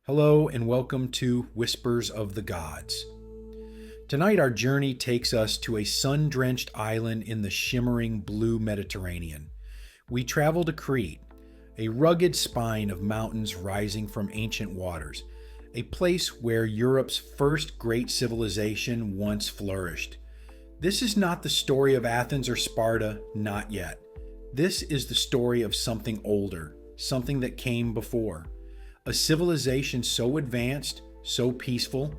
Hello and welcome to Whispers of the Gods. Tonight our journey takes us to a sun-drenched island in the shimmering blue Mediterranean. We travel to Crete, a rugged spine of mountains rising from ancient waters, a place where Europe's first great civilization once flourished. This is not the story of Athens or Sparta, not yet. This is the story of something older, something that came before. A civilization so advanced, so peaceful,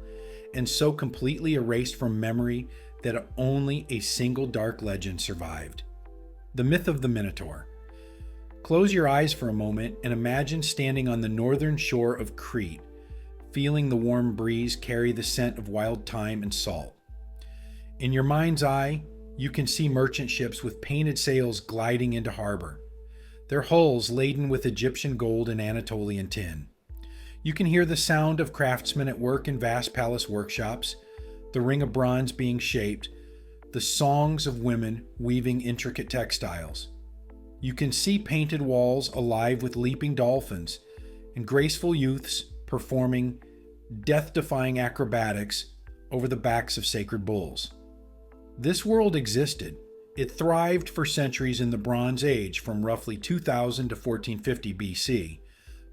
and so completely erased from memory that only a single dark legend survived. The myth of the Minotaur. Close your eyes for a moment and imagine standing on the northern shore of Crete, feeling the warm breeze carry the scent of wild thyme and salt. In your mind's eye, you can see merchant ships with painted sails gliding into harbor, their hulls laden with Egyptian gold and Anatolian tin. You can hear the sound of craftsmen at work in vast palace workshops, the ring of bronze being shaped, the songs of women weaving intricate textiles. You can see painted walls alive with leaping dolphins and graceful youths performing death-defying acrobatics over the backs of sacred bulls. This world existed. It thrived for centuries in the Bronze Age from roughly 2000 to 1450 BC.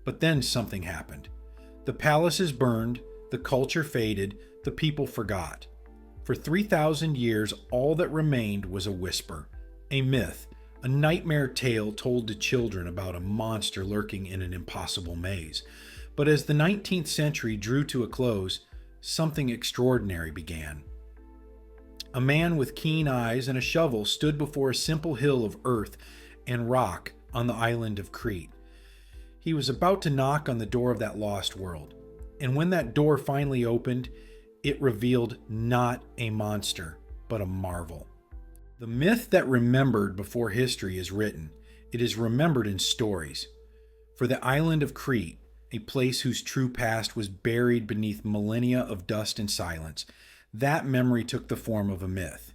But then something happened. The palaces burned, the culture faded, the people forgot. For 3,000 years, all that remained was a whisper, a myth, a nightmare tale told to children about a monster lurking in an impossible maze. But as the 19th century drew to a close, something extraordinary began. A man with keen eyes and a shovel stood before a simple hill of earth and rock on the island of Crete. He was about to knock on the door of that lost world, and when that door finally opened, it revealed not a monster, but a marvel. The myth that remembered before history is written, it is remembered in stories. For the island of Crete, a place whose true past was buried beneath millennia of dust and silence, that memory took the form of a myth,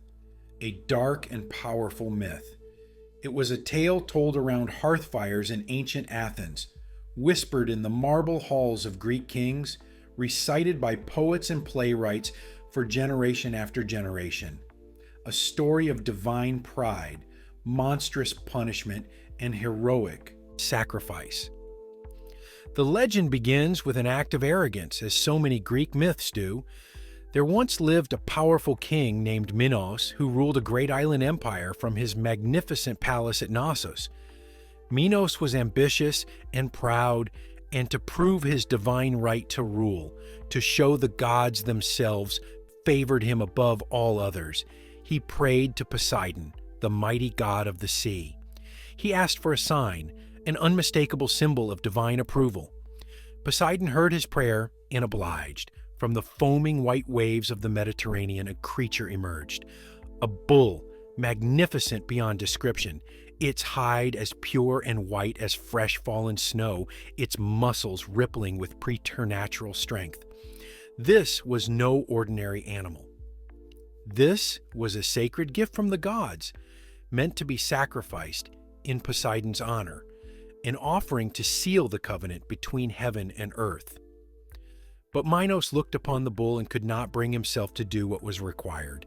a dark and powerful myth. It was a tale told around hearth fires in ancient Athens, whispered in the marble halls of Greek kings, recited by poets and playwrights for generation after generation. A story of divine pride, monstrous punishment, and heroic sacrifice. The legend begins with an act of arrogance, as so many Greek myths do. There once lived a powerful king named Minos who ruled a great island empire from his magnificent palace at Knossos. Minos was ambitious and proud, and to prove his divine right to rule, to show the gods themselves favored him above all others, he prayed to Poseidon, the mighty god of the sea. He asked for a sign, an unmistakable symbol of divine approval. Poseidon heard his prayer and obliged. From the foaming white waves of the Mediterranean, a creature emerged. A bull, magnificent beyond description, its hide as pure and white as fresh fallen snow, its muscles rippling with preternatural strength. This was no ordinary animal. This was a sacred gift from the gods, meant to be sacrificed in Poseidon's honor, an offering to seal the covenant between heaven and earth. But Minos looked upon the bull and could not bring himself to do what was required.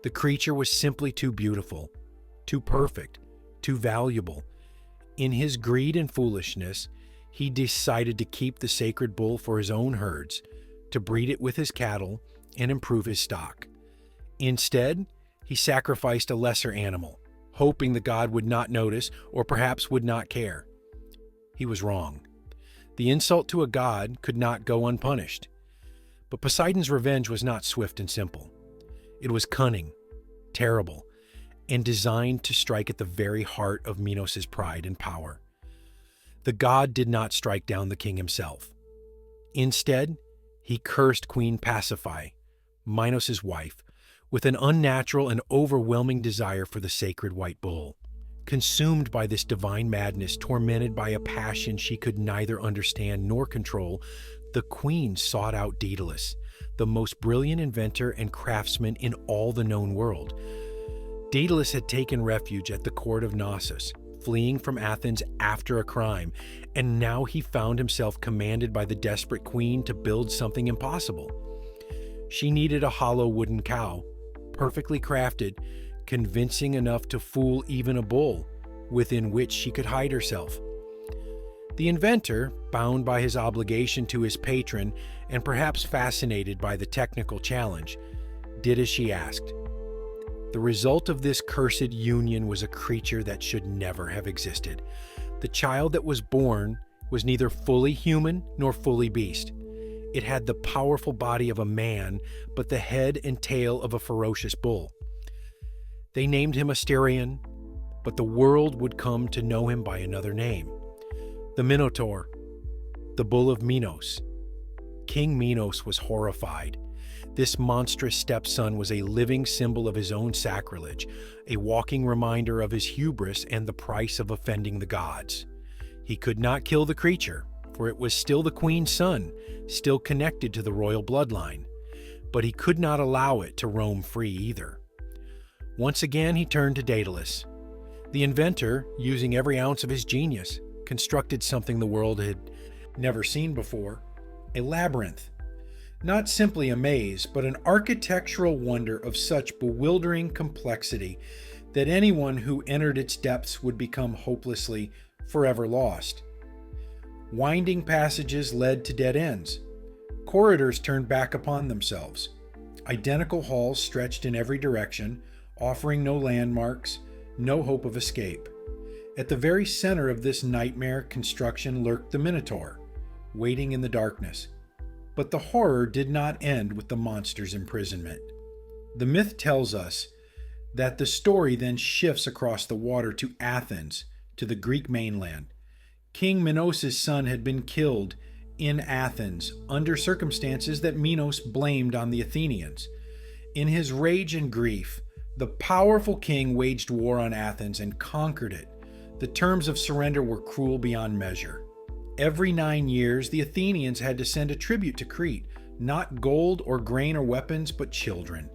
The creature was simply too beautiful, too perfect, too valuable. In his greed and foolishness, he decided to keep the sacred bull for his own herds, to breed it with his cattle and improve his stock. Instead, he sacrificed a lesser animal, hoping the god would not notice or perhaps would not care. He was wrong. The insult to a god could not go unpunished. But Poseidon's revenge was not swift and simple. It was cunning, terrible, and designed to strike at the very heart of Minos' pride and power. The god did not strike down the king himself. Instead, he cursed Queen Pasiphae, Minos' wife, with an unnatural and overwhelming desire for the sacred white bull. Consumed by this divine madness, tormented by a passion she could neither understand nor control, the queen sought out Daedalus, the most brilliant inventor and craftsman in all the known world. Daedalus had taken refuge at the court of Knossos, fleeing from Athens after a crime, and now he found himself commanded by the desperate queen to build something impossible. She needed a hollow wooden cow, perfectly crafted, convincing enough to fool even a bull, within which she could hide herself. The inventor, bound by his obligation to his patron and perhaps fascinated by the technical challenge, did as she asked. The result of this cursed union was a creature that should never have existed. The child that was born was neither fully human nor fully beast. It had the powerful body of a man, but the head and tail of a ferocious bull. They named him Asterion, but the world would come to know him by another name. The Minotaur, the bull of Minos. King Minos was horrified. This monstrous stepson was a living symbol of his own sacrilege, a walking reminder of his hubris and the price of offending the gods. He could not kill the creature, for it was still the queen's son, still connected to the royal bloodline. But he could not allow it to roam free either. Once again he turned to Daedalus. The inventor, using every ounce of his genius, constructed something the world had never seen before, a labyrinth. Not simply a maze, but an architectural wonder of such bewildering complexity that anyone who entered its depths would become hopelessly, forever lost. Winding passages led to dead ends. Corridors turned back upon themselves. Identical halls stretched in every direction, offering no landmarks, no hope of escape. At the very center of this nightmare construction lurked the Minotaur, waiting in the darkness. But the horror did not end with the monster's imprisonment. The myth tells us that the story then shifts across the water to Athens, to the Greek mainland. King Minos' son had been killed in Athens under circumstances that Minos blamed on the Athenians. In his rage and grief, the powerful king waged war on Athens and conquered it. The terms of surrender were cruel beyond measure. Every 9 years, the Athenians had to send a tribute to Crete, not gold or grain or weapons, but children.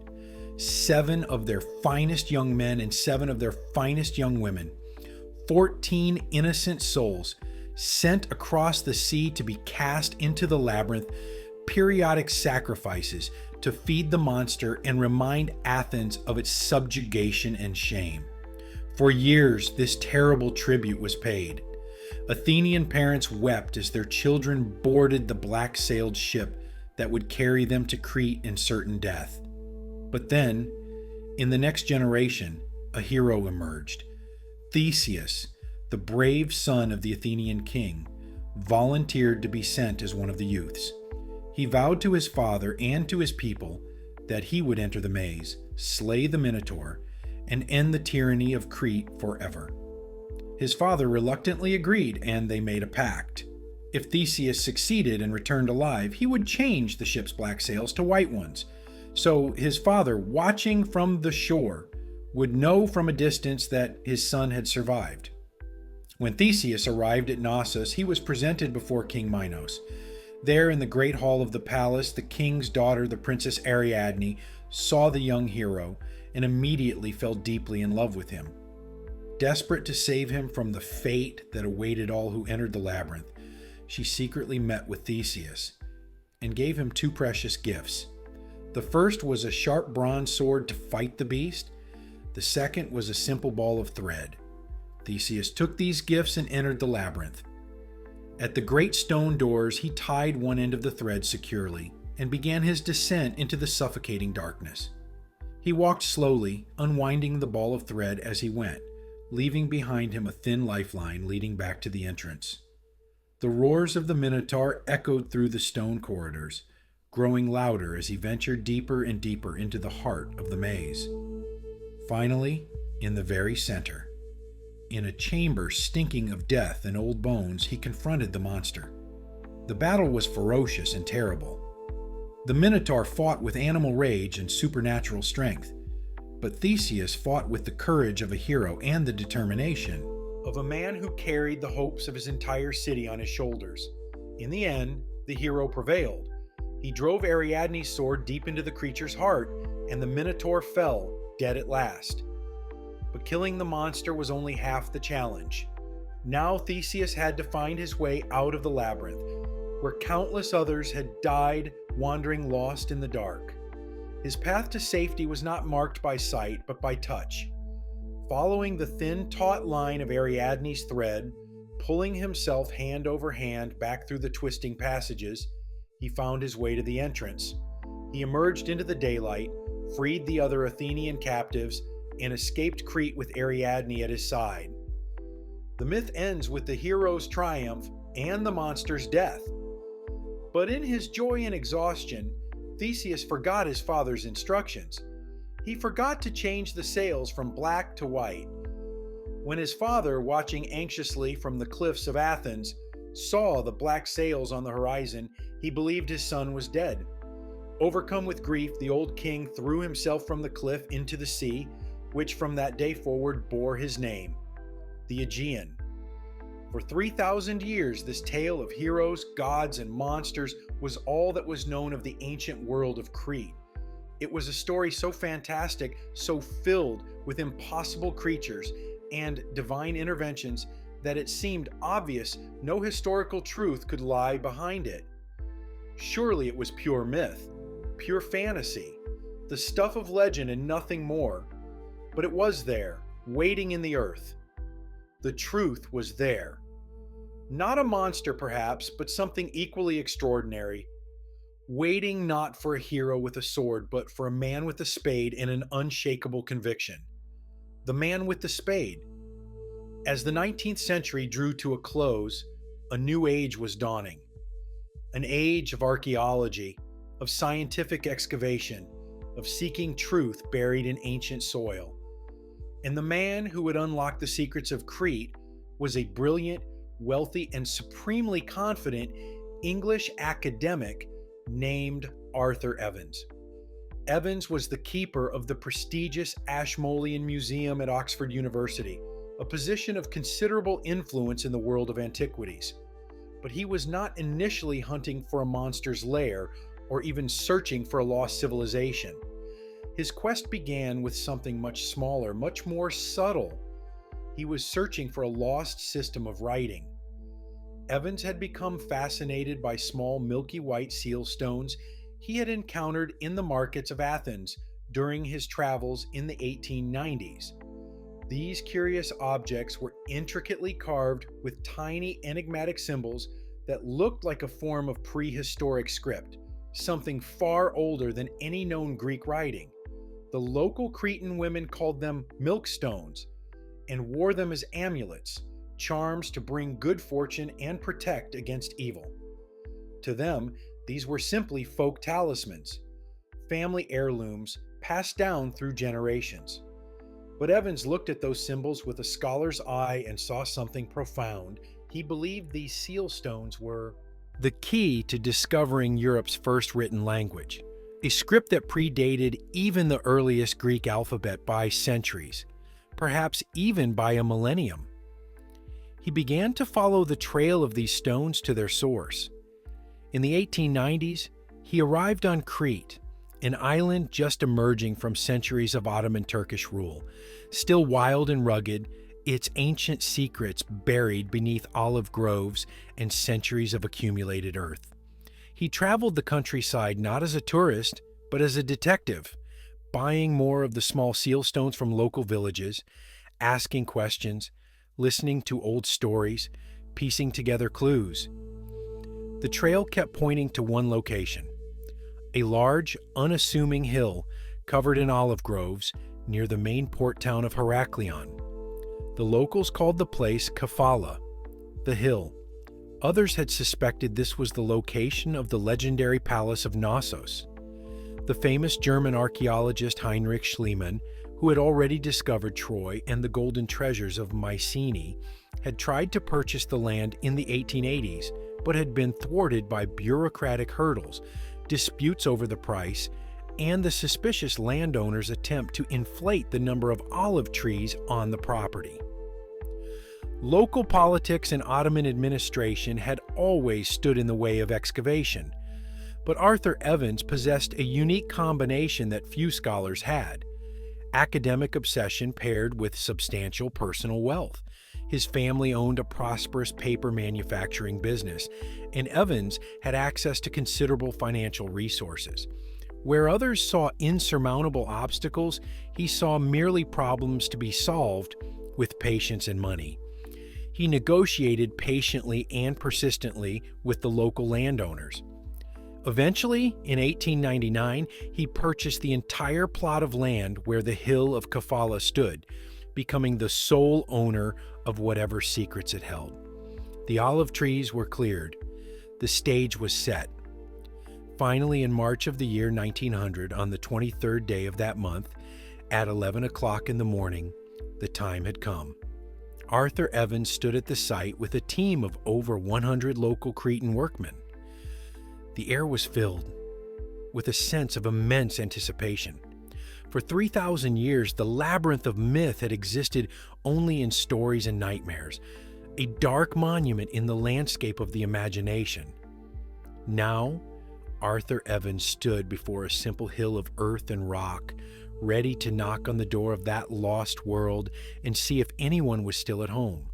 7 of their finest young men and 7 of their finest young women. 14 innocent souls sent across the sea to be cast into the labyrinth, periodic sacrifices to feed the monster and remind Athens of its subjugation and shame. For years, this terrible tribute was paid. Athenian parents wept as their children boarded the black-sailed ship that would carry them to Crete in certain death. But then, in the next generation, a hero emerged. Theseus, the brave son of the Athenian king, volunteered to be sent as one of the youths. He vowed to his father and to his people that he would enter the maze, slay the Minotaur, and end the tyranny of Crete forever. His father reluctantly agreed, and they made a pact. If Theseus succeeded and returned alive, he would change the ship's black sails to white ones. So his father, watching from the shore, would know from a distance that his son had survived. When Theseus arrived at Knossos, he was presented before King Minos. There in the great hall of the palace, the king's daughter, the Princess Ariadne, saw the young hero and immediately fell deeply in love with him. Desperate to save him from the fate that awaited all who entered the labyrinth, she secretly met with Theseus and gave him 2 precious gifts. The first was a sharp bronze sword to fight the beast. The second was a simple ball of thread. Theseus took these gifts and entered the labyrinth. At the great stone doors, he tied one end of the thread securely and began his descent into the suffocating darkness. He walked slowly, unwinding the ball of thread as he went, leaving behind him a thin lifeline leading back to the entrance. The roars of the Minotaur echoed through the stone corridors, growing louder as he ventured deeper and deeper into the heart of the maze. Finally, in the very center, in a chamber stinking of death and old bones, he confronted the monster. The battle was ferocious and terrible. The Minotaur fought with animal rage and supernatural strength, but Theseus fought with the courage of a hero and the determination of a man who carried the hopes of his entire city on his shoulders. In the end, the hero prevailed. He drove Ariadne's sword deep into the creature's heart, and the Minotaur fell, dead at last. but killing the monster was only half the challenge. Now Theseus had to find his way out of the labyrinth, where countless others had died wandering lost in the dark. His path to safety was not marked by sight, but by touch. Following the thin, taut line of Ariadne's thread, pulling himself hand over hand back through the twisting passages, he found his way to the entrance. He emerged into the daylight, freed the other Athenian captives, and escaped Crete with Ariadne at his side. The myth ends with the hero's triumph and the monster's death. But in his joy and exhaustion, Theseus forgot his father's instructions. He forgot to change the sails from black to white. When his father, watching anxiously from the cliffs of Athens, saw the black sails on the horizon, he believed his son was dead. Overcome with grief, the old king threw himself from the cliff into the sea, which from that day forward bore his name, the Aegean. For 3,000 years, this tale of heroes, gods, and monsters was all that was known of the ancient world of Crete. It was a story so fantastic, so filled with impossible creatures and divine interventions that it seemed obvious no historical truth could lie behind it. Surely it was pure myth, pure fantasy, the stuff of legend and nothing more. But it was there, waiting in the earth. The truth was there. Not a monster perhaps, but something equally extraordinary. Waiting not for a hero with a sword, but for a man with a spade and an unshakable conviction. The man with the spade. As the 19th century drew to a close, a new age was dawning. An age of archaeology, of scientific excavation, of seeking truth buried in ancient soil. And the man who would unlock the secrets of Crete was a brilliant, wealthy, and supremely confident English academic named Arthur Evans. Evans was the keeper of the prestigious Ashmolean Museum at Oxford University, a position of considerable influence in the world of antiquities. But he was not initially hunting for a monster's lair or even searching for a lost civilization. His quest began with something much smaller, much more subtle. He was searching for a lost system of writing. Evans had become fascinated by small milky white seal stones he had encountered in the markets of Athens during his travels in the 1890s. These curious objects were intricately carved with tiny enigmatic symbols that looked like a form of prehistoric script, something far older than any known Greek writing. The local Cretan women called them milkstones and wore them as amulets, charms to bring good fortune and protect against evil. To them, these were simply folk talismans, family heirlooms passed down through generations. But Evans looked at those symbols with a scholar's eye and saw something profound. He believed these seal stones were the key to discovering Europe's first written language, a script that predated even the earliest Greek alphabet by centuries, perhaps even by a millennium. He began to follow the trail of these stones to their source. In the 1890s, he arrived on Crete, an island just emerging from centuries of Ottoman Turkish rule, still wild and rugged, its ancient secrets buried beneath olive groves and centuries of accumulated earth. He traveled the countryside not as a tourist, but as a detective, buying more of the small seal stones from local villages, asking questions, listening to old stories, piecing together clues. The trail kept pointing to one location, a large, unassuming hill covered in olive groves near the main port town of Heraklion. The locals called the place Kefala, the hill. Others had suspected this was the location of the legendary palace of Knossos. The famous German archaeologist Heinrich Schliemann, who had already discovered Troy and the golden treasures of Mycenaean, had tried to purchase the land in the 1880s, but had been thwarted by bureaucratic hurdles, disputes over the price, and the suspicious landowner's attempt to inflate the number of olive trees on the property. Local politics and Ottoman administration had always stood in the way of excavation, but Arthur Evans possessed a unique combination that few scholars had: academic obsession paired with substantial personal wealth. His family owned a prosperous paper manufacturing business, and Evans had access to considerable financial resources. Where others saw insurmountable obstacles, he saw merely problems to be solved with patience and money. He negotiated patiently and persistently with the local landowners. Eventually, in 1899, he purchased the entire plot of land where the hill of Kafala stood, becoming the sole owner of whatever secrets it held. The olive trees were cleared. The stage was set. Finally, in March of the year 1900, on the 23rd day of that month, at 11 o'clock in the morning, the time had come. Arthur Evans stood at the site with a team of over 100 local Cretan workmen. The air was filled with a sense of immense anticipation. For 3,000 years, the labyrinth of myth had existed only in stories and nightmares, a dark monument in the landscape of the imagination. Now, Arthur Evans stood before a simple hill of earth and rock, ready to knock on the door of that lost world and see if anyone was still at home.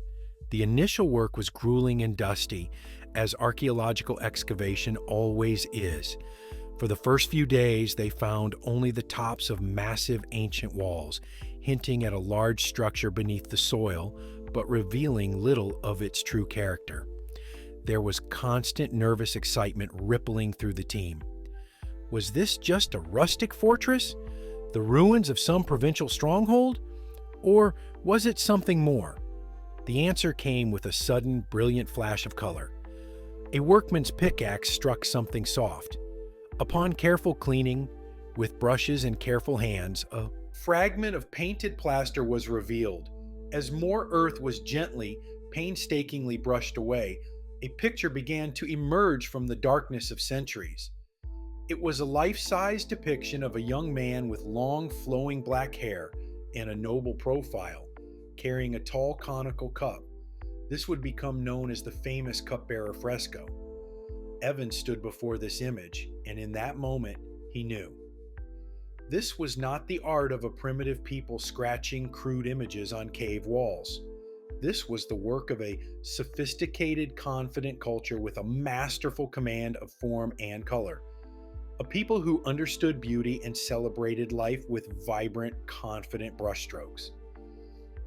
The initial work was grueling and dusty, as archaeological excavation always is. For the first few days, they found only the tops of massive ancient walls, hinting at a large structure beneath the soil, but revealing little of its true character. There was constant nervous excitement rippling through the team. Was this just a rustic fortress? The ruins of some provincial stronghold? Or was it something more? The answer came with a sudden, brilliant flash of color. A workman's pickaxe struck something soft. Upon careful cleaning, with brushes and careful hands, a fragment of painted plaster was revealed. As more earth was gently, painstakingly brushed away, a picture began to emerge from the darkness of centuries. It was a life-size depiction of a young man with long, flowing black hair and a noble profile, carrying a tall conical cup. This would become known as the famous Cupbearer fresco. Evans stood before this image, and in that moment, he knew. This was not the art of a primitive people scratching crude images on cave walls. This was the work of a sophisticated, confident culture with a masterful command of form and color. A people who understood beauty and celebrated life with vibrant, confident brushstrokes.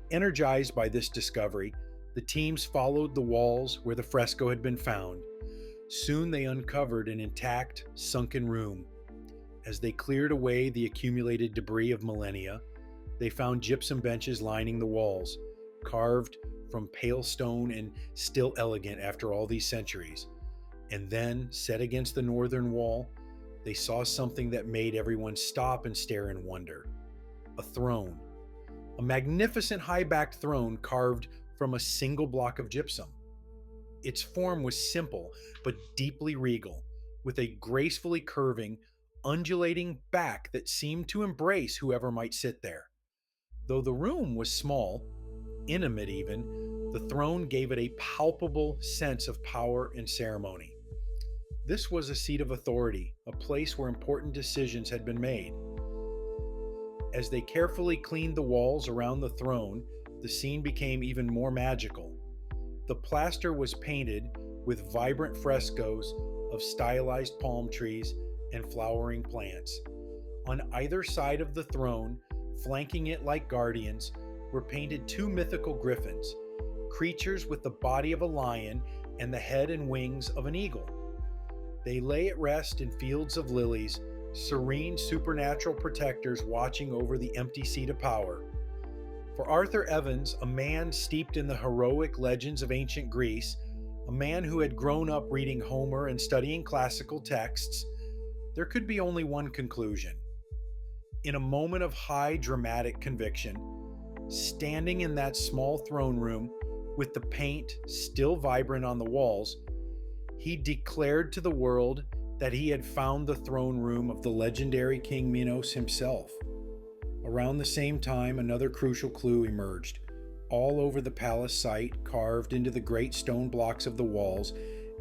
Energized by this discovery, the teams followed the walls where the fresco had been found. Soon they uncovered an intact, sunken room. As they cleared away the accumulated debris of millennia, they found gypsum benches lining the walls, carved from pale stone and still elegant after all these centuries. And then, set against the northern wall, they saw something that made everyone stop and stare in wonder. A throne. A magnificent high-backed throne carved from a single block of gypsum. Its form was simple but deeply regal, with a gracefully curving, undulating back that seemed to embrace whoever might sit there. Though the room was small, intimate even, the throne gave it a palpable sense of power and ceremony. This was a seat of authority, a place where important decisions had been made. As they carefully cleaned the walls around the throne, the scene became even more magical. The plaster was painted with vibrant frescoes of stylized palm trees and flowering plants. On either side of the throne, flanking it like guardians, were painted two mythical griffins, creatures with the body of a lion and the head and wings of an eagle. They lay at rest in fields of lilies, serene supernatural protectors watching over the empty seat of power. For Arthur Evans, a man steeped in the heroic legends of ancient Greece, a man who had grown up reading Homer and studying classical texts, there could be only one conclusion. In a moment of high dramatic conviction, standing in that small throne room with the paint still vibrant on the walls, he declared to the world that he had found the throne room of the legendary King Minos himself. Around the same time, another crucial clue emerged. All over the palace site, carved into the great stone blocks of the walls,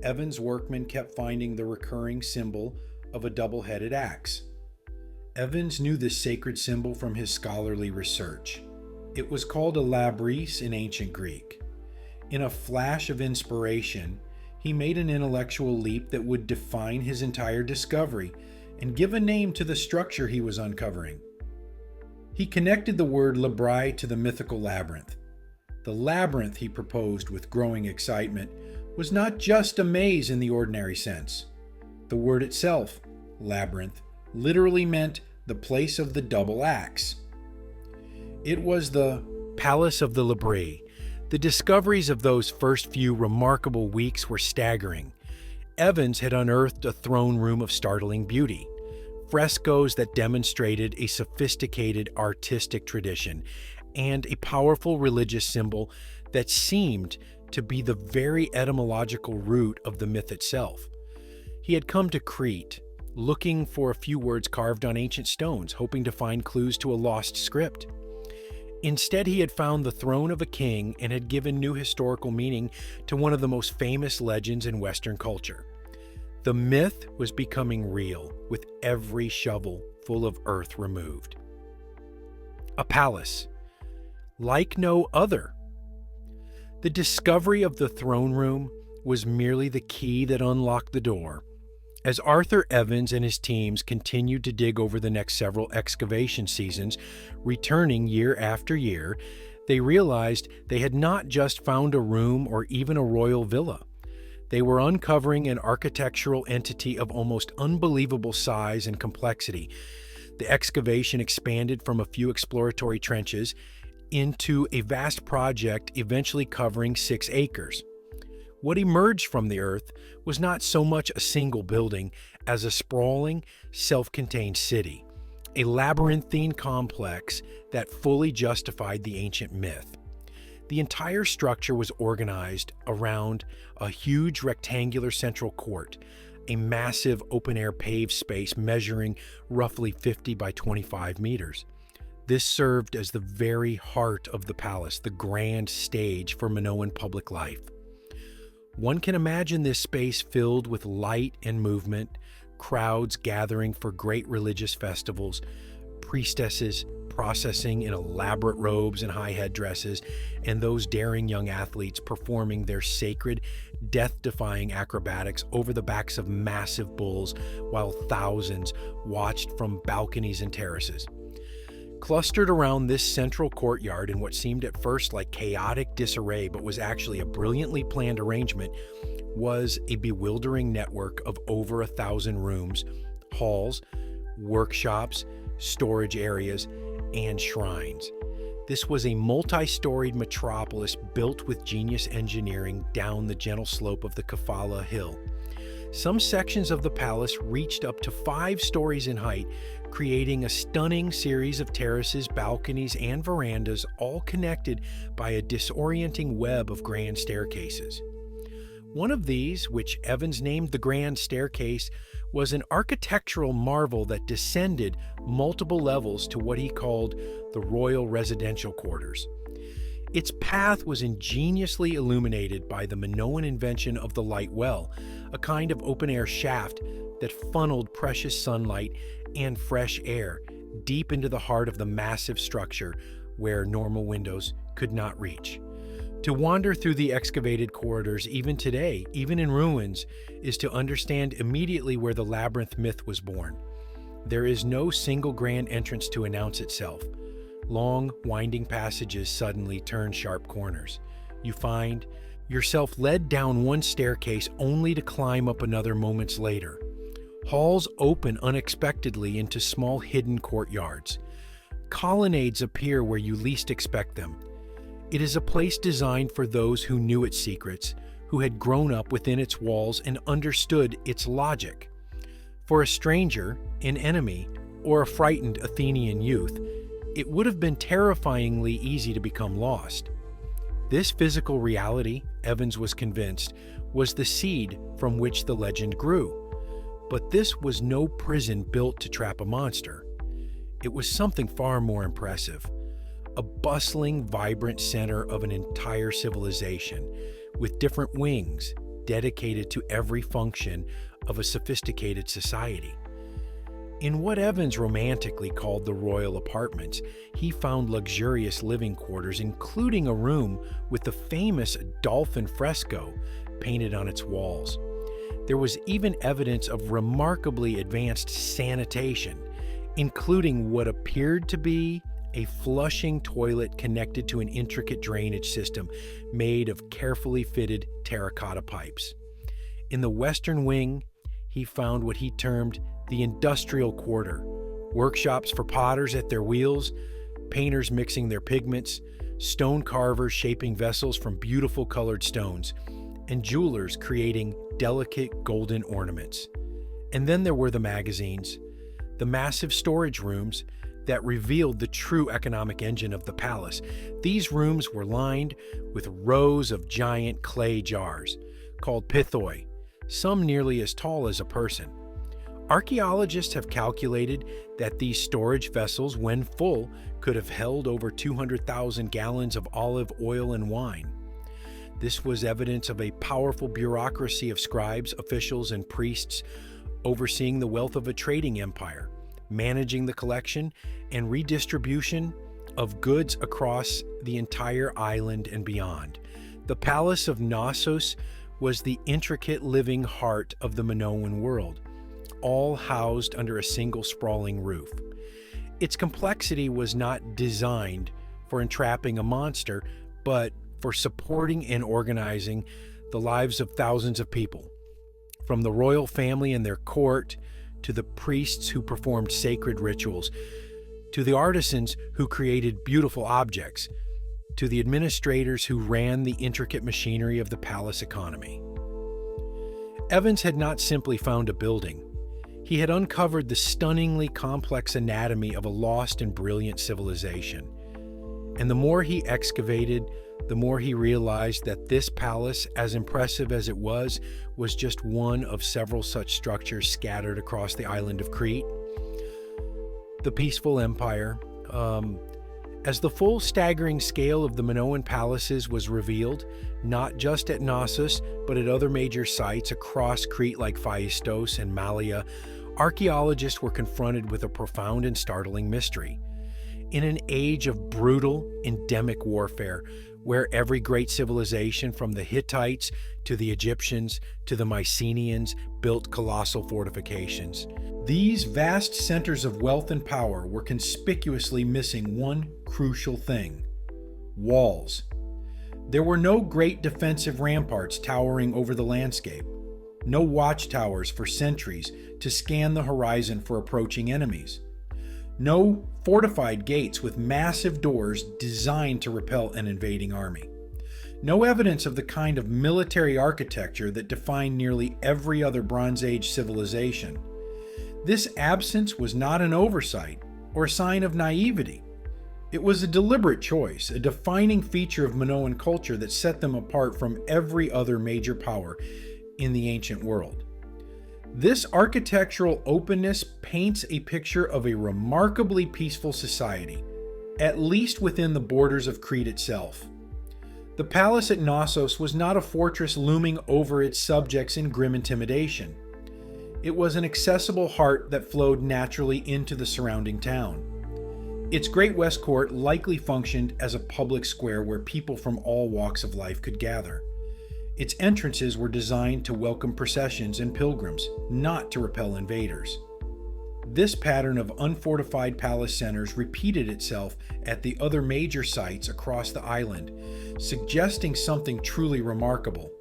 Evans' workmen kept finding the recurring symbol of a double-headed axe. Evans knew this sacred symbol from his scholarly research. It was called a labrys in ancient Greek. In a flash of inspiration, he made an intellectual leap that would define his entire discovery and give a name to the structure he was uncovering. He connected the word labri to the mythical labyrinth. The labyrinth, he proposed with growing excitement, was not just a maze in the ordinary sense. The word itself, labyrinth, literally meant the place of the double axe. It was the Palace of the Labri. The discoveries of those first few remarkable weeks were staggering. Evans had unearthed a throne room of startling beauty, frescoes that demonstrated a sophisticated artistic tradition, and a powerful religious symbol that seemed to be the very etymological root of the myth itself. He had come to Crete, looking for a few words carved on ancient stones, hoping to find clues to a lost script. Instead, he had found the throne of a king and had given new historical meaning to one of the most famous legends in Western culture. The myth was becoming real, with every shovel full of earth removed. A palace, like no other. The discovery of the throne room was merely the key that unlocked the door. As Arthur Evans and his teams continued to dig over the next several excavation seasons, returning year after year, they realized they had not just found a room or even a royal villa. They were uncovering an architectural entity of almost unbelievable size and complexity. The excavation expanded from a few exploratory trenches into a vast project eventually covering 6 acres. What emerged from the earth was not so much a single building as a sprawling, self-contained city, a labyrinthine complex that fully justified the ancient myth. The entire structure was organized around a huge rectangular central court, a massive open-air paved space measuring roughly 50 by 25 meters. This served as the very heart of the palace, the grand stage for Minoan public life. One can imagine this space filled with light and movement, crowds gathering for great religious festivals, priestesses processing in elaborate robes and high headdresses, and those daring young athletes performing their sacred, death-defying acrobatics over the backs of massive bulls while thousands watched from balconies and terraces. Clustered around this central courtyard in what seemed at first like chaotic disarray but was actually a brilliantly planned arrangement was a bewildering network of over 1,000 rooms, halls, workshops, storage areas, and shrines. This was a multi-storied metropolis built with genius engineering down the gentle slope of the Kafala hill. Some sections of the palace reached up to 5 stories in height, creating a stunning series of terraces, balconies, and verandas, all connected by a disorienting web of grand staircases. One of these, which Evans named the Grand Staircase, was an architectural marvel that descended multiple levels to what he called the royal residential quarters. Its path was ingeniously illuminated by the Minoan invention of the light well, a kind of open-air shaft that funneled precious sunlight and fresh air deep into the heart of the massive structure where normal windows could not reach. To wander through the excavated corridors even today, even in ruins, is to understand immediately where the labyrinth myth was born. There is no single grand entrance to announce itself. Long, winding passages suddenly turn sharp corners. You find yourself led down one staircase only to climb up another moments later. Halls open unexpectedly into small hidden courtyards. Colonnades appear where you least expect them. It is a place designed for those who knew its secrets, who had grown up within its walls and understood its logic. For a stranger, an enemy, or a frightened Athenian youth, it would have been terrifyingly easy to become lost. This physical reality, Evans was convinced, was the seed from which the legend grew. But this was no prison built to trap a monster. It was something far more impressive. A bustling, vibrant center of an entire civilization, with different wings dedicated to every function of a sophisticated society. In what Evans romantically called the royal apartments, he found luxurious living quarters, including a room with the famous dolphin fresco painted on its walls. There was even evidence of remarkably advanced sanitation, including what appeared to be a flushing toilet connected to an intricate drainage system made of carefully fitted terracotta pipes. In the western wing, he found what he termed the industrial quarter, workshops for potters at their wheels, painters mixing their pigments, stone carvers shaping vessels from beautiful colored stones, and jewelers creating delicate golden ornaments. And then there were the magazines, the massive storage rooms that revealed the true economic engine of the palace. These rooms were lined with rows of giant clay jars, called pithoi, some nearly as tall as a person. Archaeologists have calculated that these storage vessels, when full, could have held over 200,000 gallons of olive oil and wine. This was evidence of a powerful bureaucracy of scribes, officials, and priests overseeing the wealth of a trading empire, managing the collection and redistribution of goods across the entire island and beyond. The Palace of Knossos was the intricate living heart of the Minoan world, all housed under a single sprawling roof. Its complexity was not designed for entrapping a monster, but for supporting and organizing the lives of thousands of people, from the royal family and their court, to the priests who performed sacred rituals, to the artisans who created beautiful objects, to the administrators who ran the intricate machinery of the palace economy. Evans had not simply found a building. He had uncovered the stunningly complex anatomy of a lost and brilliant civilization. And the more he excavated, the more he realized that this palace, as impressive as it was just one of several such structures scattered across the island of Crete. The peaceful empire. As the full staggering scale of the Minoan palaces was revealed, not just at Knossos, but at other major sites across Crete like Phaistos and Malea, archaeologists were confronted with a profound and startling mystery. In an age of brutal, endemic warfare, where every great civilization from the Hittites to the Egyptians to the Mycenaeans built colossal fortifications, these vast centers of wealth and power were conspicuously missing one crucial thing: walls. There were no great defensive ramparts towering over the landscape, no watchtowers for sentries to scan the horizon for approaching enemies, no fortified gates with massive doors designed to repel an invading army. No evidence of the kind of military architecture that defined nearly every other Bronze Age civilization. This absence was not an oversight or a sign of naivety. It was a deliberate choice, a defining feature of Minoan culture that set them apart from every other major power in the ancient world. This architectural openness paints a picture of a remarkably peaceful society, at least within the borders of Crete itself. The palace at Knossos was not a fortress looming over its subjects in grim intimidation. It was an accessible heart that flowed naturally into the surrounding town. Its Great West Court likely functioned as a public square where people from all walks of life could gather. Its entrances were designed to welcome processions and pilgrims, not to repel invaders. This pattern of unfortified palace centers repeated itself at the other major sites across the island, suggesting something truly remarkable: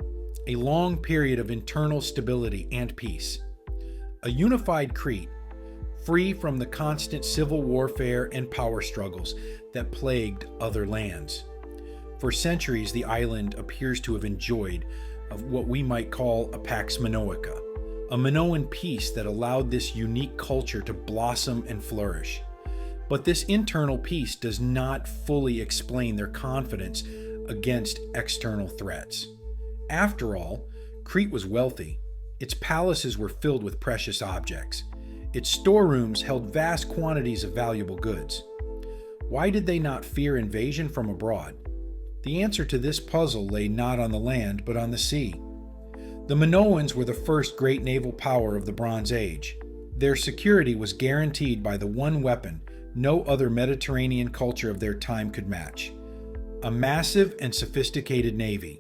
a long period of internal stability and peace. A unified Crete, free from the constant civil warfare and power struggles that plagued other lands. For centuries, the island appears to have enjoyed what we might call a pax minoica, a Minoan peace that allowed this unique culture to blossom and flourish. But this internal peace does not fully explain their confidence against external threats. After all, Crete was wealthy. Its palaces were filled with precious objects. Its storerooms held vast quantities of valuable goods. Why did they not fear invasion from abroad? The answer to this puzzle lay not on the land, but on the sea. The Minoans were the first great naval power of the Bronze Age. Their security was guaranteed by the one weapon no other Mediterranean culture of their time could match: a massive and sophisticated navy.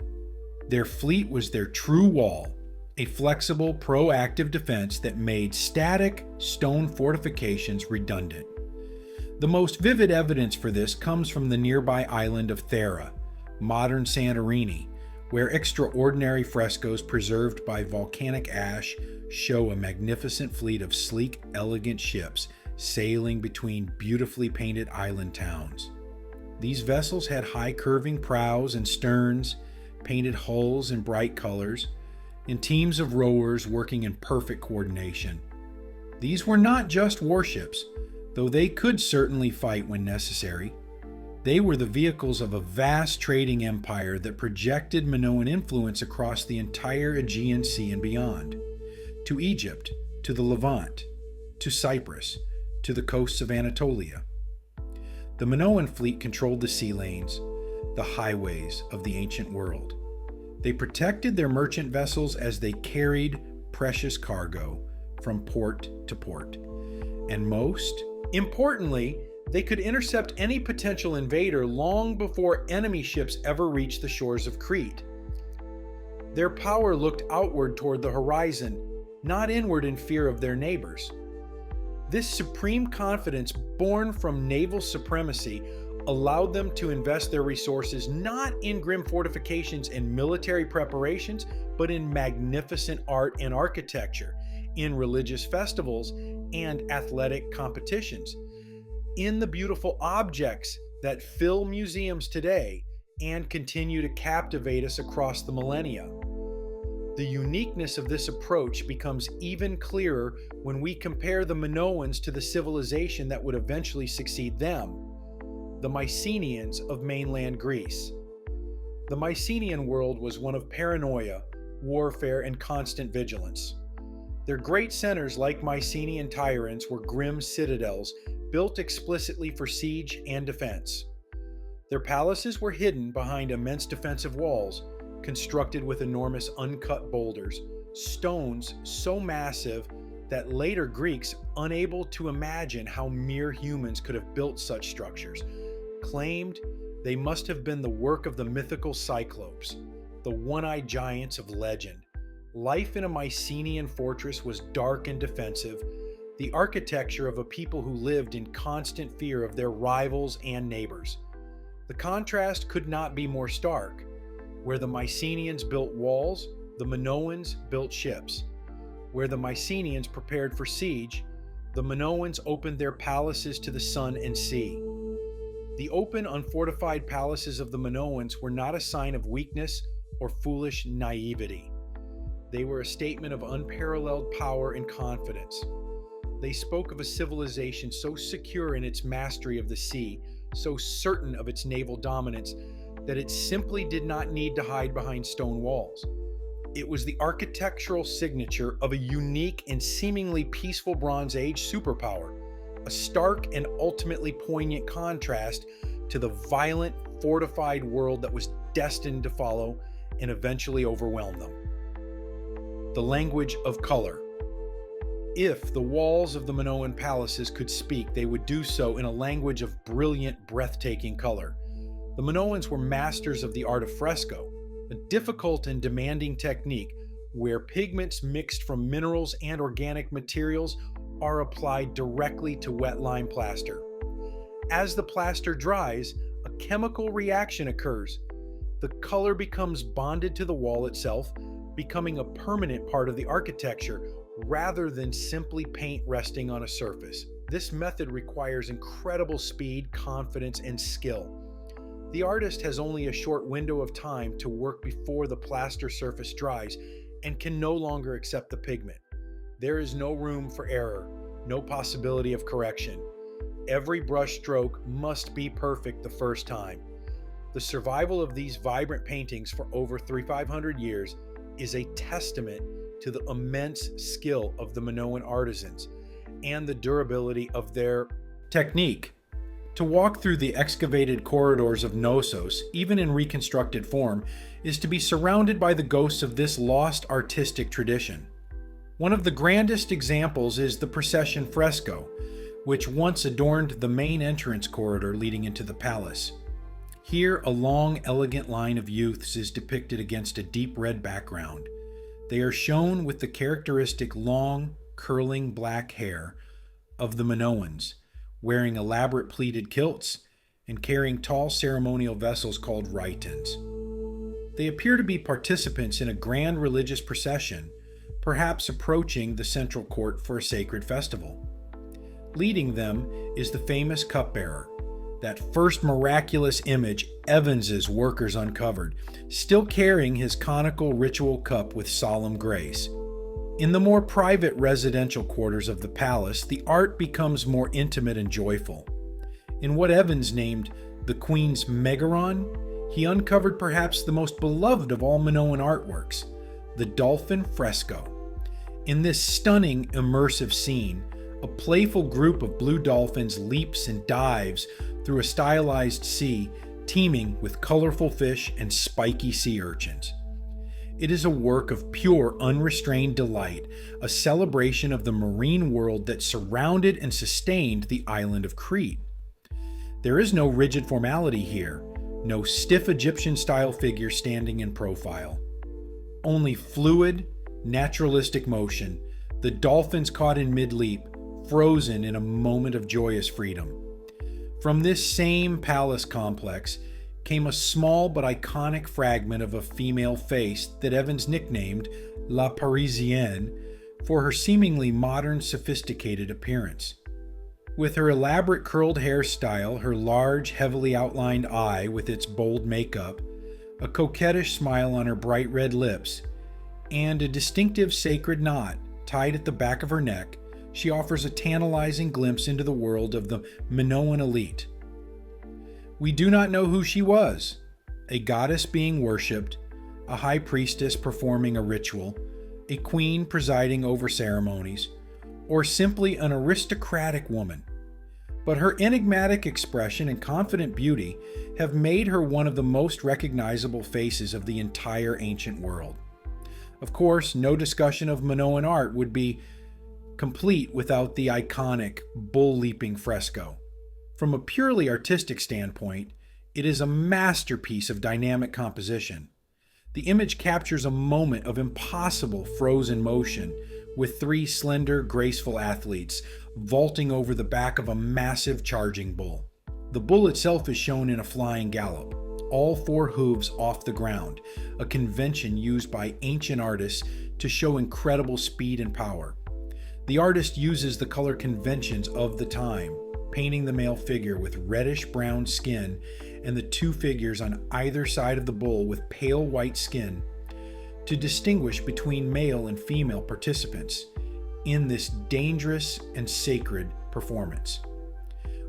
Their fleet was their true wall, a flexible, proactive defense that made static stone fortifications redundant. The most vivid evidence for this comes from the nearby island of Thera, modern Santorini, where extraordinary frescoes preserved by volcanic ash show a magnificent fleet of sleek, elegant ships sailing between beautifully painted island towns. These vessels had high curving prows and sterns, painted hulls in bright colors, and teams of rowers working in perfect coordination. These were not just warships, though they could certainly fight when necessary. They were the vehicles of a vast trading empire that projected Minoan influence across the entire Aegean Sea and beyond, to Egypt, to the Levant, to Cyprus, to the coasts of Anatolia. The Minoan fleet controlled the sea lanes, the highways of the ancient world. They protected their merchant vessels as they carried precious cargo from port to port. And most importantly, they could intercept any potential invader long before enemy ships ever reached the shores of Crete. Their power looked outward toward the horizon, not inward in fear of their neighbors. This supreme confidence, born from naval supremacy, allowed them to invest their resources not in grim fortifications and military preparations, but in magnificent art and architecture, in religious festivals and athletic competitions, in the beautiful objects that fill museums today and continue to captivate us across the millennia. The uniqueness of this approach becomes even clearer when we compare the Minoans to the civilization that would eventually succeed them, the Mycenaeans of mainland Greece. The Mycenaean world was one of paranoia, warfare, and constant vigilance. Their great centers, like Mycenaean tyrants, were grim citadels built explicitly for siege and defense. Their palaces were hidden behind immense defensive walls, constructed with enormous uncut boulders, stones so massive that later Greeks, unable to imagine how mere humans could have built such structures, claimed they must have been the work of the mythical Cyclopes, the one-eyed giants of legend. Life in a Mycenaean fortress was dark and defensive, the architecture of a people who lived in constant fear of their rivals and neighbors. The contrast could not be more stark. Where the Mycenaeans built walls, the Minoans built ships. Where the Mycenaeans prepared for siege, the Minoans opened their palaces to the sun and sea. The open, unfortified palaces of the Minoans were not a sign of weakness or foolish naivety. They were a statement of unparalleled power and confidence. They spoke of a civilization so secure in its mastery of the sea, so certain of its naval dominance, that it simply did not need to hide behind stone walls. It was the architectural signature of a unique and seemingly peaceful Bronze Age superpower, a stark and ultimately poignant contrast to the violent, fortified world that was destined to follow and eventually overwhelm them. The language of color. If the walls of the Minoan palaces could speak, they would do so in a language of brilliant, breathtaking color. The Minoans were masters of the art of fresco, a difficult and demanding technique where pigments mixed from minerals and organic materials are applied directly to wet lime plaster. As the plaster dries, a chemical reaction occurs. The color becomes bonded to the wall itself, becoming a permanent part of the architecture rather than simply paint resting on a surface. This method requires incredible speed, confidence, and skill. The artist has only a short window of time to work before the plaster surface dries and can no longer accept the pigment. There is no room for error, no possibility of correction. Every brush stroke must be perfect the first time. The survival of these vibrant paintings for over 300-500 years is a testament to the immense skill of the Minoan artisans and the durability of their technique. To walk through the excavated corridors of Knossos, even in reconstructed form, is to be surrounded by the ghosts of this lost artistic tradition. One of the grandest examples is the procession fresco, which once adorned the main entrance corridor leading into the palace. Here, a long, elegant line of youths is depicted against a deep red background. They are shown with the characteristic long, curling black hair of the Minoans, wearing elaborate pleated kilts and carrying tall ceremonial vessels called rhytons. They appear to be participants in a grand religious procession, perhaps approaching the central court for a sacred festival. Leading them is the famous Cupbearer, that first miraculous image Evans's workers uncovered, still carrying his conical ritual cup with solemn grace. In the more private residential quarters of the palace, the art becomes more intimate and joyful. In what Evans named the Queen's Megaron, he uncovered perhaps the most beloved of all Minoan artworks, the dolphin fresco. In this stunning, immersive scene, a playful group of blue dolphins leaps and dives through a stylized sea teeming with colorful fish and spiky sea urchins. It is a work of pure, unrestrained delight, a celebration of the marine world that surrounded and sustained the island of Crete. There is no rigid formality here, no stiff Egyptian-style figure standing in profile. Only fluid, naturalistic motion, the dolphins caught in mid-leap, frozen in a moment of joyous freedom. From this same palace complex came a small but iconic fragment of a female face that Evans nicknamed La Parisienne for her seemingly modern, sophisticated appearance. With her elaborate curled hairstyle, her large, heavily outlined eye with its bold makeup, a coquettish smile on her bright red lips, and a distinctive sacred knot tied at the back of her neck, she offers a tantalizing glimpse into the world of the Minoan elite. We do not know who she was, a goddess being worshipped, a high priestess performing a ritual, a queen presiding over ceremonies, or simply an aristocratic woman. But her enigmatic expression and confident beauty have made her one of the most recognizable faces of the entire ancient world. Of course, no discussion of Minoan art would be complete without the iconic bull-leaping fresco. From a purely artistic standpoint, it is a masterpiece of dynamic composition. The image captures a moment of impossible frozen motion with three slender, graceful athletes vaulting over the back of a massive charging bull. The bull itself is shown in a flying gallop, all four hooves off the ground, a convention used by ancient artists to show incredible speed and power. The artist uses the color conventions of the time, painting the male figure with reddish-brown skin and the two figures on either side of the bull with pale white skin to distinguish between male and female participants in this dangerous and sacred performance.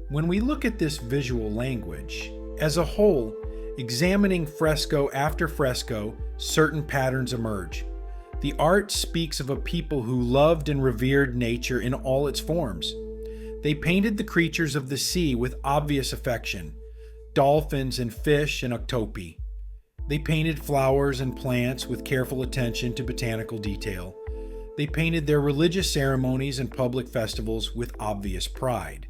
When we look at this visual language, as a whole, examining fresco after fresco, certain patterns emerge. The art speaks of a people who loved and revered nature in all its forms. They painted the creatures of the sea with obvious affection, dolphins and fish and octopi. They painted flowers and plants with careful attention to botanical detail. They painted their religious ceremonies and public festivals with obvious pride.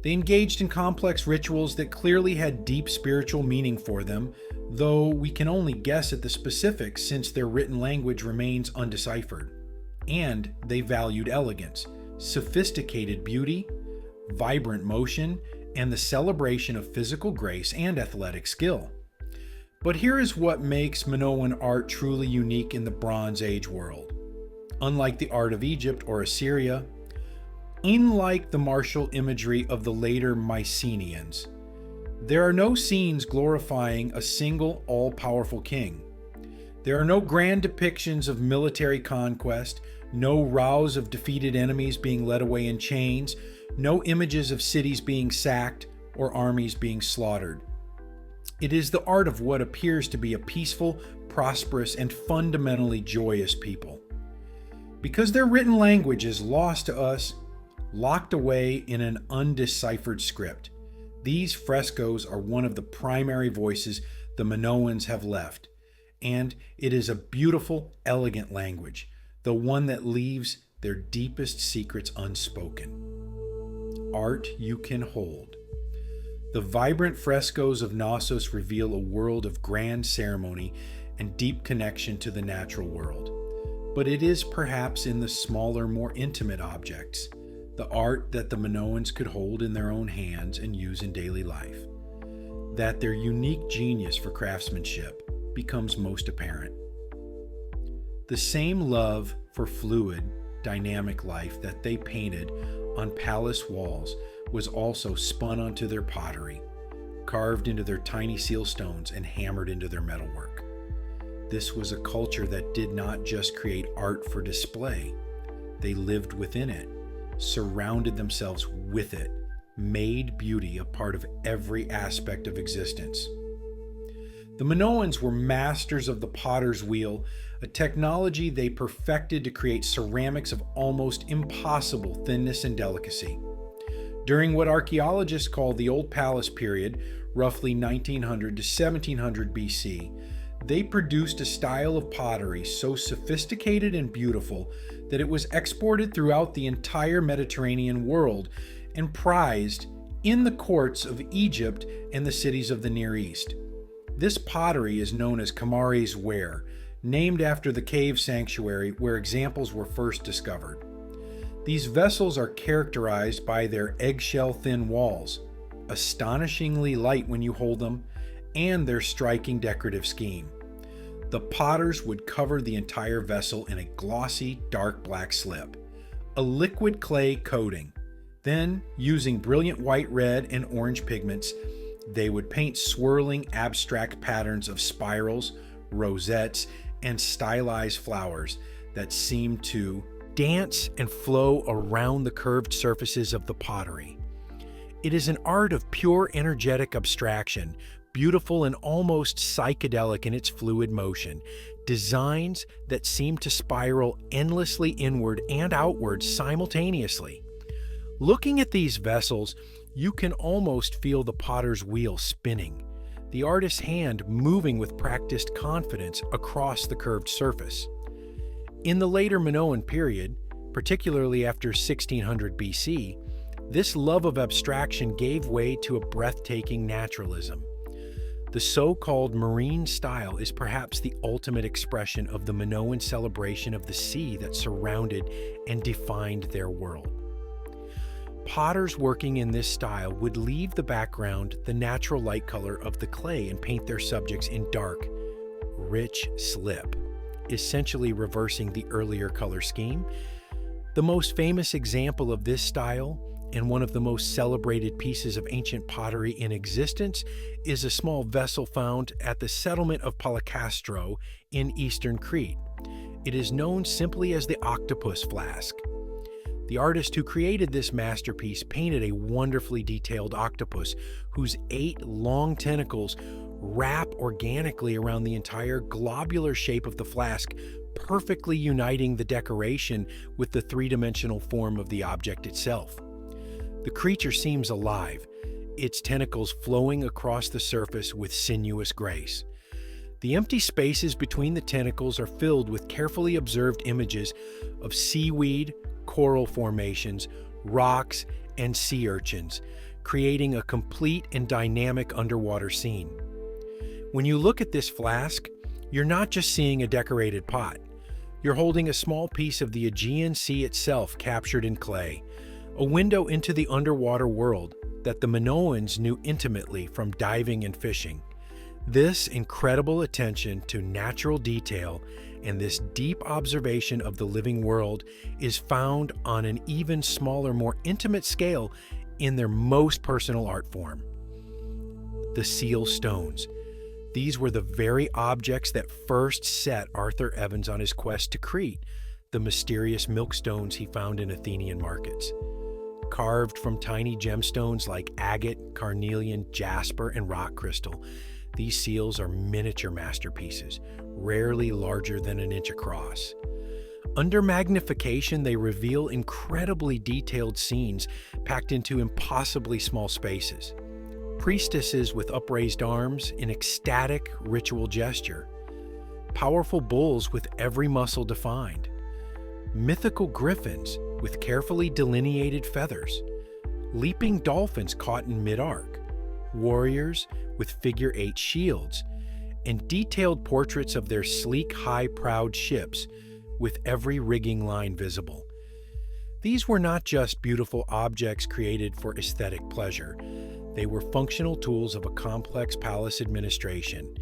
They engaged in complex rituals that clearly had deep spiritual meaning for them, though we can only guess at the specifics since their written language remains undeciphered. And they valued elegance, sophisticated beauty, vibrant motion, and the celebration of physical grace and athletic skill. But here is what makes Minoan art truly unique in the Bronze Age world. Unlike the art of Egypt or Assyria, unlike the martial imagery of the later Mycenaeans, there are no scenes glorifying a single all-powerful king. There are no grand depictions of military conquest, no rows of defeated enemies being led away in chains, no images of cities being sacked or armies being slaughtered. It is the art of what appears to be a peaceful, prosperous, and fundamentally joyous people. Because their written language is lost to us, locked away in an undeciphered script, these frescoes are one of the primary voices the Minoans have left, and it is a beautiful, elegant language, the one that leaves their deepest secrets unspoken. Art you can hold. The vibrant frescoes of Knossos reveal a world of grand ceremony and deep connection to the natural world. But it is perhaps in the smaller, more intimate objects, the art that the Minoans could hold in their own hands and use in daily life, that their unique genius for craftsmanship becomes most apparent. The same love for fluid, dynamic life that they painted on palace walls was also spun onto their pottery, carved into their tiny seal stones and hammered into their metalwork. This was a culture that did not just create art for display. They lived within it, surrounded themselves with it, made beauty a part of every aspect of existence. The Minoans were masters of the potter's wheel, a technology they perfected to create ceramics of almost impossible thinness and delicacy. During what archaeologists call the Old Palace period, roughly 1900 to 1700 BC, they produced a style of pottery so sophisticated and beautiful that it was exported throughout the entire Mediterranean world and prized in the courts of Egypt and the cities of the Near East. This pottery is known as Kamare's ware, named after the cave sanctuary where examples were first discovered. These vessels are characterized by their eggshell-thin walls, astonishingly light when you hold them, and their striking decorative scheme. The potters would cover the entire vessel in a glossy, dark black slip, a liquid clay coating. Then, using brilliant white, red, and orange pigments, they would paint swirling, abstract patterns of spirals, rosettes, and stylized flowers that seemed to dance and flow around the curved surfaces of the pottery. It is an art of pure energetic abstraction, beautiful and almost psychedelic in its fluid motion, designs that seem to spiral endlessly inward and outward simultaneously. Looking at these vessels, you can almost feel the potter's wheel spinning, the artist's hand moving with practiced confidence across the curved surface. In the later Minoan period, particularly after 1600 BC, this love of abstraction gave way to a breathtaking naturalism. The so-called marine style is perhaps the ultimate expression of the Minoan celebration of the sea that surrounded and defined their world. Potters working in this style would leave the background the natural light color of the clay and paint their subjects in dark, rich slip, essentially reversing the earlier color scheme. The most famous example of this style, and one of the most celebrated pieces of ancient pottery in existence, is a small vessel found at the settlement of Palakastro in eastern Crete. It is known simply as the octopus flask. The artist who created this masterpiece painted a wonderfully detailed octopus whose 8 long tentacles wrap organically around the entire globular shape of the flask, perfectly uniting the decoration with the three-dimensional form of the object itself. The creature seems alive, its tentacles flowing across the surface with sinuous grace. The empty spaces between the tentacles are filled with carefully observed images of seaweed, coral formations, rocks, and sea urchins, creating a complete and dynamic underwater scene. When you look at this flask, you're not just seeing a decorated pot. You're holding a small piece of the Aegean Sea itself captured in clay, a window into the underwater world that the Minoans knew intimately from diving and fishing. This incredible attention to natural detail and this deep observation of the living world is found on an even smaller, more intimate scale in their most personal art form. The seal stones. These were the very objects that first set Arthur Evans on his quest to Crete, the mysterious milkstones he found in Athenian markets. Carved from tiny gemstones like agate, carnelian, jasper, and rock crystal, these seals are miniature masterpieces, rarely larger than an inch across. Under magnification, they reveal incredibly detailed scenes packed into impossibly small spaces. Priestesses with upraised arms in ecstatic ritual gesture. Powerful bulls with every muscle defined. mythical griffins with carefully delineated feathers, leaping dolphins caught in mid-arc, warriors with figure-8 shields, and detailed portraits of their sleek, high-prowed ships with every rigging line visible. These were not just beautiful objects created for aesthetic pleasure. They were functional tools of a complex palace administration.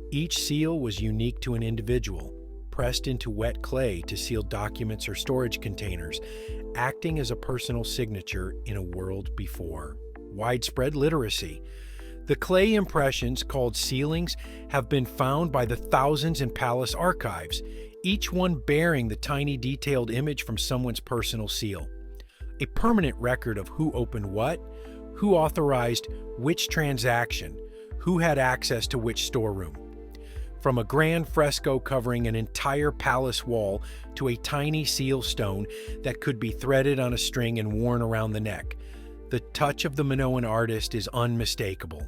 Each seal was unique to an individual, pressed into wet clay to seal documents or storage containers, acting as a personal signature in a world before. Widespread literacy. The clay impressions, called sealings, have been found by the thousands in palace archives, each one bearing the tiny detailed image from someone's personal seal. A permanent record of who opened what, who authorized which transaction, who had access to which storeroom. From a grand fresco covering an entire palace wall to a tiny seal stone that could be threaded on a string and worn around the neck, the touch of the Minoan artist is unmistakable.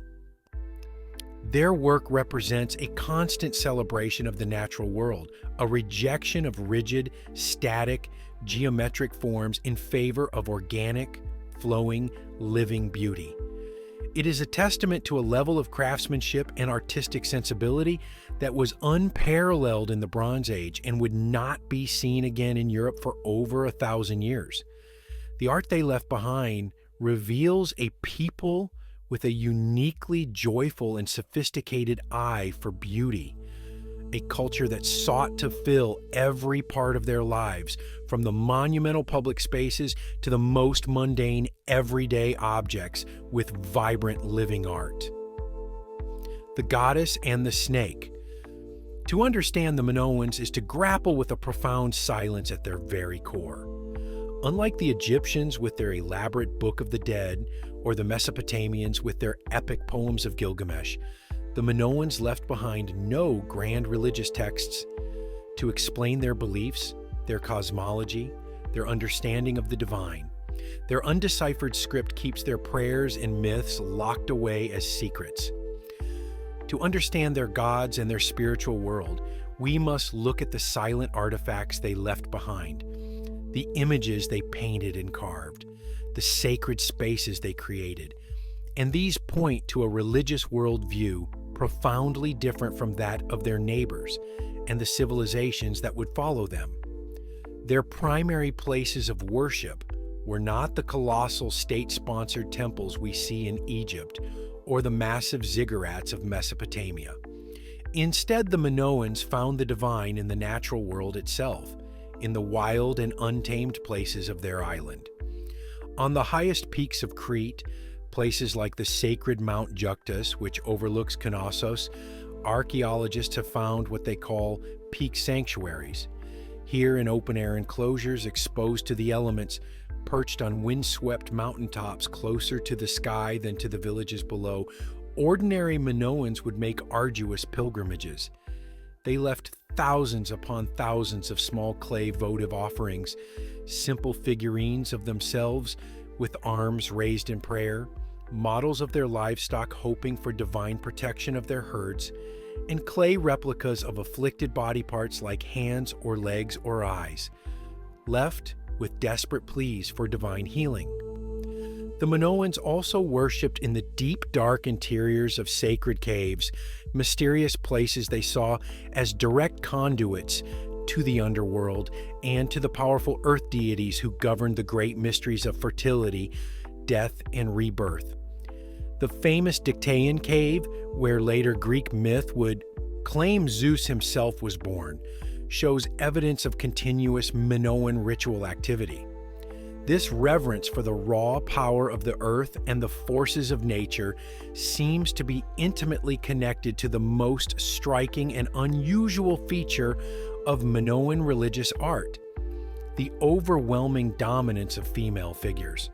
Their work represents a constant celebration of the natural world, a rejection of rigid, static, geometric forms in favor of organic, flowing, living beauty. It is a testament to a level of craftsmanship and artistic sensibility that was unparalleled in the Bronze Age and would not be seen again in Europe for over 1,000 years. The art they left behind reveals a people with a uniquely joyful and sophisticated eye for beauty, a culture that sought to fill every part of their lives, from the monumental public spaces to the most mundane everyday objects, with vibrant living art. The goddess and the snake. To understand the Minoans is to grapple with a profound silence at their very core. Unlike the Egyptians with their elaborate Book of the Dead, or the Mesopotamians with their epic poems of Gilgamesh, the Minoans left behind no grand religious texts to explain their beliefs, their cosmology, their understanding of the divine. Their undeciphered script keeps their prayers and myths locked away as secrets. To understand their gods and their spiritual world, we must look at the silent artifacts they left behind, the images they painted and carved, the sacred spaces they created, and these point to a religious worldview profoundly different from that of their neighbors and the civilizations that would follow them. Their primary places of worship were not the colossal state-sponsored temples we see in Egypt or the massive ziggurats of Mesopotamia. Instead, the Minoans found the divine in the natural world itself, in the wild and untamed places of their island. On the highest peaks of Crete, places like the sacred Mount Juctus, which overlooks Knossos, archaeologists have found what they call peak sanctuaries. Here, in open-air enclosures exposed to the elements, perched on windswept mountaintops closer to the sky than to the villages below, ordinary Minoans would make arduous pilgrimages. They left thousands upon thousands of small clay votive offerings, simple figurines of themselves with arms raised in prayer, models of their livestock hoping for divine protection of their herds, and clay replicas of afflicted body parts like hands or legs or eyes, left with desperate pleas for divine healing. The Minoans also worshipped in the deep, dark interiors of sacred caves, mysterious places they saw as direct conduits to the underworld and to the powerful earth deities who governed the great mysteries of fertility, death, and rebirth. The famous Dictaean cave, where later Greek myth would claim Zeus himself was born, shows evidence of continuous Minoan ritual activity. This reverence for the raw power of the earth and the forces of nature seems to be intimately connected to the most striking and unusual feature of Minoan religious art: the overwhelming dominance of female figures.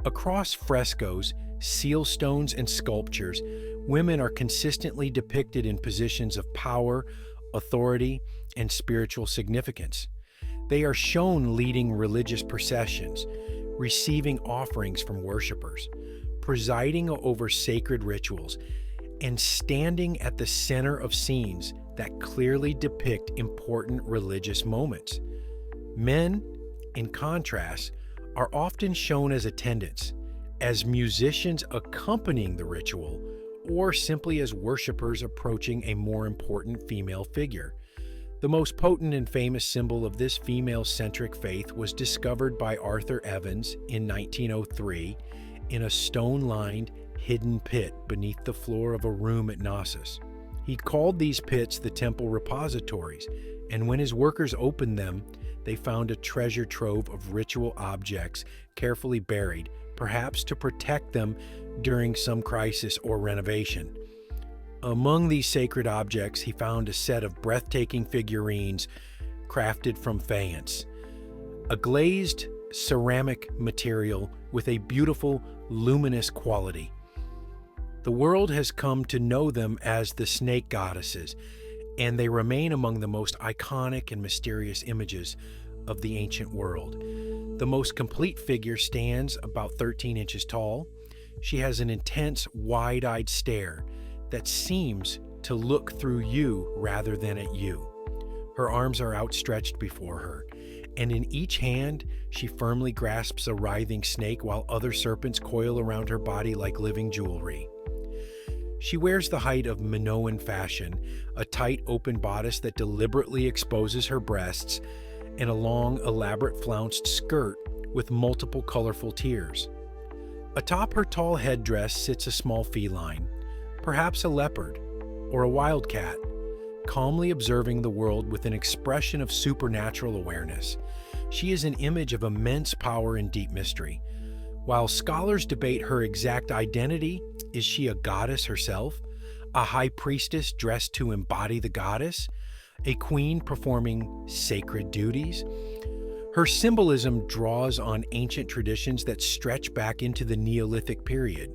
Across frescoes, seal stones, and sculptures, women are consistently depicted in positions of power, authority, and spiritual significance. They are shown leading religious processions, receiving offerings from worshipers, presiding over sacred rituals, and standing at the center of scenes that clearly depict important religious moments. Men, in contrast, are often shown as attendants, as musicians accompanying the ritual, or simply as worshippers approaching a more important female figure. The most potent and famous symbol of this female-centric faith was discovered by Arthur Evans in 1903 in a stone-lined, hidden pit beneath the floor of a room at Knossos. He called these pits the temple repositories, and when his workers opened them, they found a treasure trove of ritual objects carefully buried, perhaps to protect them during some crisis or renovation. Among these sacred objects, he found a set of breathtaking figurines crafted from faience, a glazed ceramic material with a beautiful, luminous quality. The world has come to know them as the snake goddesses, and they remain among the most iconic and mysterious images of the ancient world. The most complete figure stands about 13 inches tall. She has an intense, wide-eyed stare that seems to look through you rather than at you. Her arms are outstretched before her, and in each hand she firmly grasps a writhing snake while other serpents coil around her body like living jewelry. She wears the height of Minoan fashion, a tight open bodice that deliberately exposes her breasts, and a long, elaborate flounced skirt with multiple colorful tiers. Atop her tall headdress sits a small feline, perhaps a leopard or a wildcat, calmly observing the world with an expression of supernatural awareness. She is an image of immense power and deep mystery. While scholars debate her exact identity, is she a goddess herself, a high priestess dressed to embody the goddess, a queen performing sacred duties? Her symbolism draws on ancient traditions that stretch back into the Neolithic period.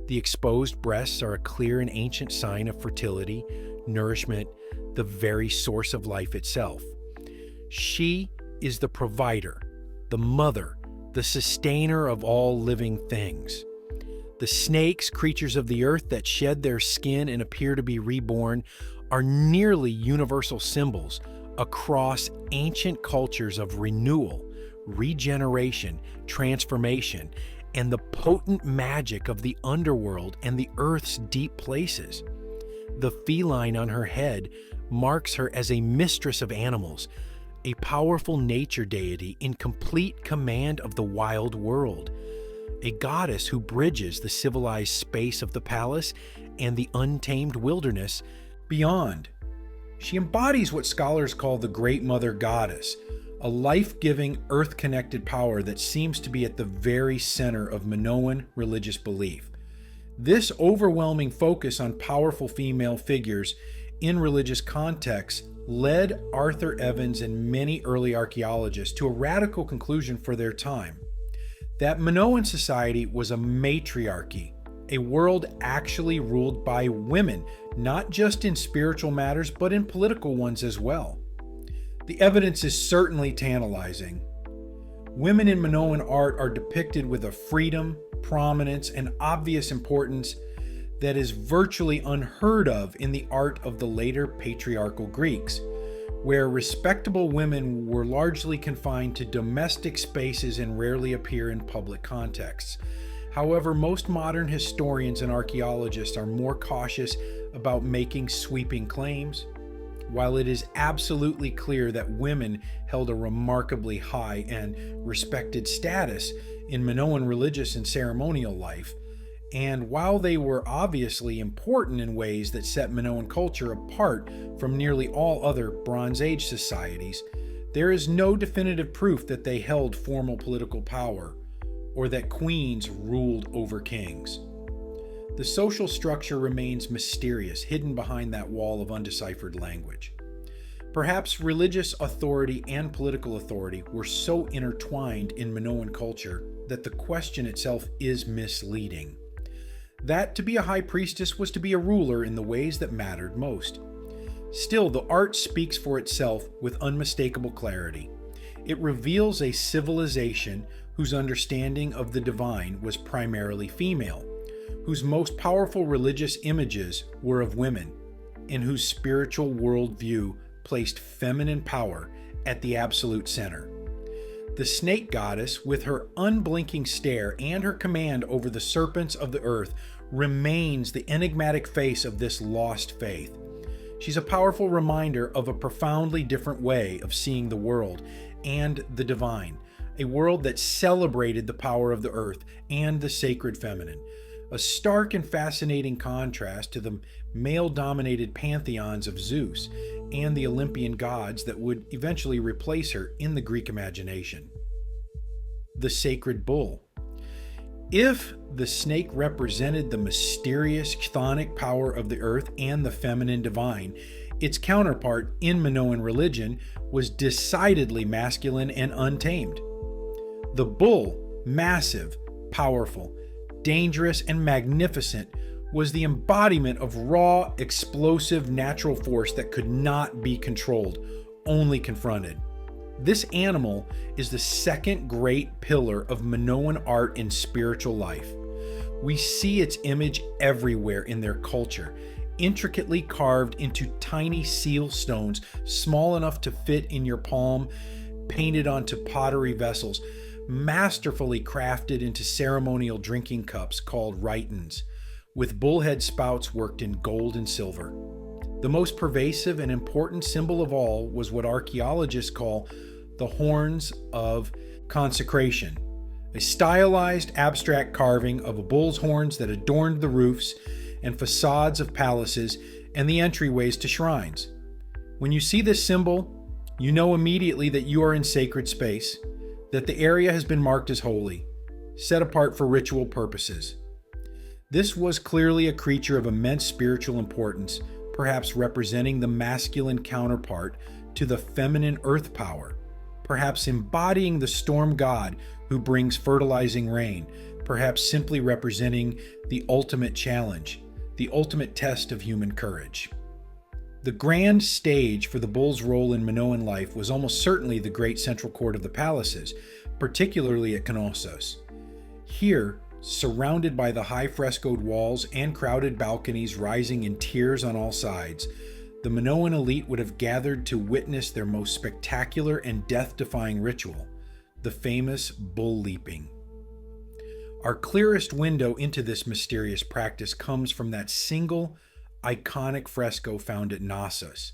The exposed breasts are a clear and ancient sign of fertility, nourishment, the very source of life itself. She is the provider, the mother, the sustainer of all living things. The snakes, creatures of the earth that shed their skin and appear to be reborn, are nearly universal symbols across ancient cultures of renewal, regeneration, transformation, and the potent magic of the underworld and the earth's deep places. The feline on her head marks her as a mistress of animals, a powerful nature deity in complete command of the wild world, a goddess who bridges the civilized space of the palace and the untamed wilderness beyond. She embodies what scholars call the Great Mother Goddess, a life-giving, earth-connected power that seems to be at the very center of Minoan religious belief. This overwhelming focus on powerful female figures in religious contexts led Arthur Evans and many early archaeologists to a radical conclusion for their time: that Minoan society was a matriarchy, a world actually ruled by women, not just in spiritual matters, but in political ones as well. The evidence is certainly tantalizing. Women in Minoan art are depicted with a freedom, prominence, and obvious importance that is virtually unheard of in the art of the later patriarchal Greeks, where respectable women were largely confined to domestic spaces and rarely appear in public contexts. However, most modern historians and archaeologists are more cautious about making sweeping claims. While it is absolutely clear that women held a remarkably high and respected status in Minoan religious and ceremonial life, and while they were obviously important in ways that set Minoan culture apart from nearly all other Bronze Age societies, there is no definitive proof that they held formal political power or that queens ruled over kings. The social structure remains mysterious, hidden behind that wall of undeciphered language. Perhaps religious authority and political authority were so intertwined in Minoan culture that the question itself is misleading. That to be a high priestess was to be a ruler in the ways that mattered most. Still, the art speaks for itself with unmistakable clarity. It reveals a civilization whose understanding of the divine was primarily female, whose most powerful religious images were of women, and whose spiritual worldview placed feminine power at the absolute center. The snake goddess, with her unblinking stare and her command over the serpents of the earth, remains the enigmatic face of this lost faith. She's a powerful reminder of a profoundly different way of seeing the world and the divine, a world that celebrated the power of the earth and the sacred feminine, a stark and fascinating contrast to the male-dominated pantheons of Zeus and the Olympian gods that would eventually replace her in the Greek imagination. The sacred bull. If the snake represented the mysterious chthonic power of the earth and the feminine divine, its counterpart in Minoan religion was decidedly masculine and untamed. The bull, massive, powerful, dangerous, and magnificent, was the embodiment of raw, explosive natural force that could not be controlled, only confronted. This animal is the second great pillar of Minoan art and spiritual life. We see its image everywhere in their culture, intricately carved into tiny seal stones small enough to fit in your palm, painted onto pottery vessels, masterfully crafted into ceremonial drinking cups called rhytons, with bullhead spouts worked in gold and silver. The most pervasive and important symbol of all was what archaeologists call the horns of consecration, a stylized abstract carving of a bull's horns that adorned the roofs and facades of palaces and the entryways to shrines. When you see this symbol, you know immediately that you are in sacred space, that the area has been marked as holy, set apart for ritual purposes. This was clearly a creature of immense spiritual importance, perhaps representing the masculine counterpart to the feminine earth power, perhaps embodying the storm god who brings fertilizing rain, perhaps simply representing the ultimate challenge, the ultimate test of human courage. The grand stage for the bull's role in Minoan life was almost certainly the great central court of the palaces, particularly at Knossos. Here, surrounded by the high frescoed walls and crowded balconies rising in tiers on all sides, the Minoan elite would have gathered to witness their most spectacular and death-defying ritual, the famous bull leaping. Our clearest window into this mysterious practice comes from that single, iconic fresco found at Knossos,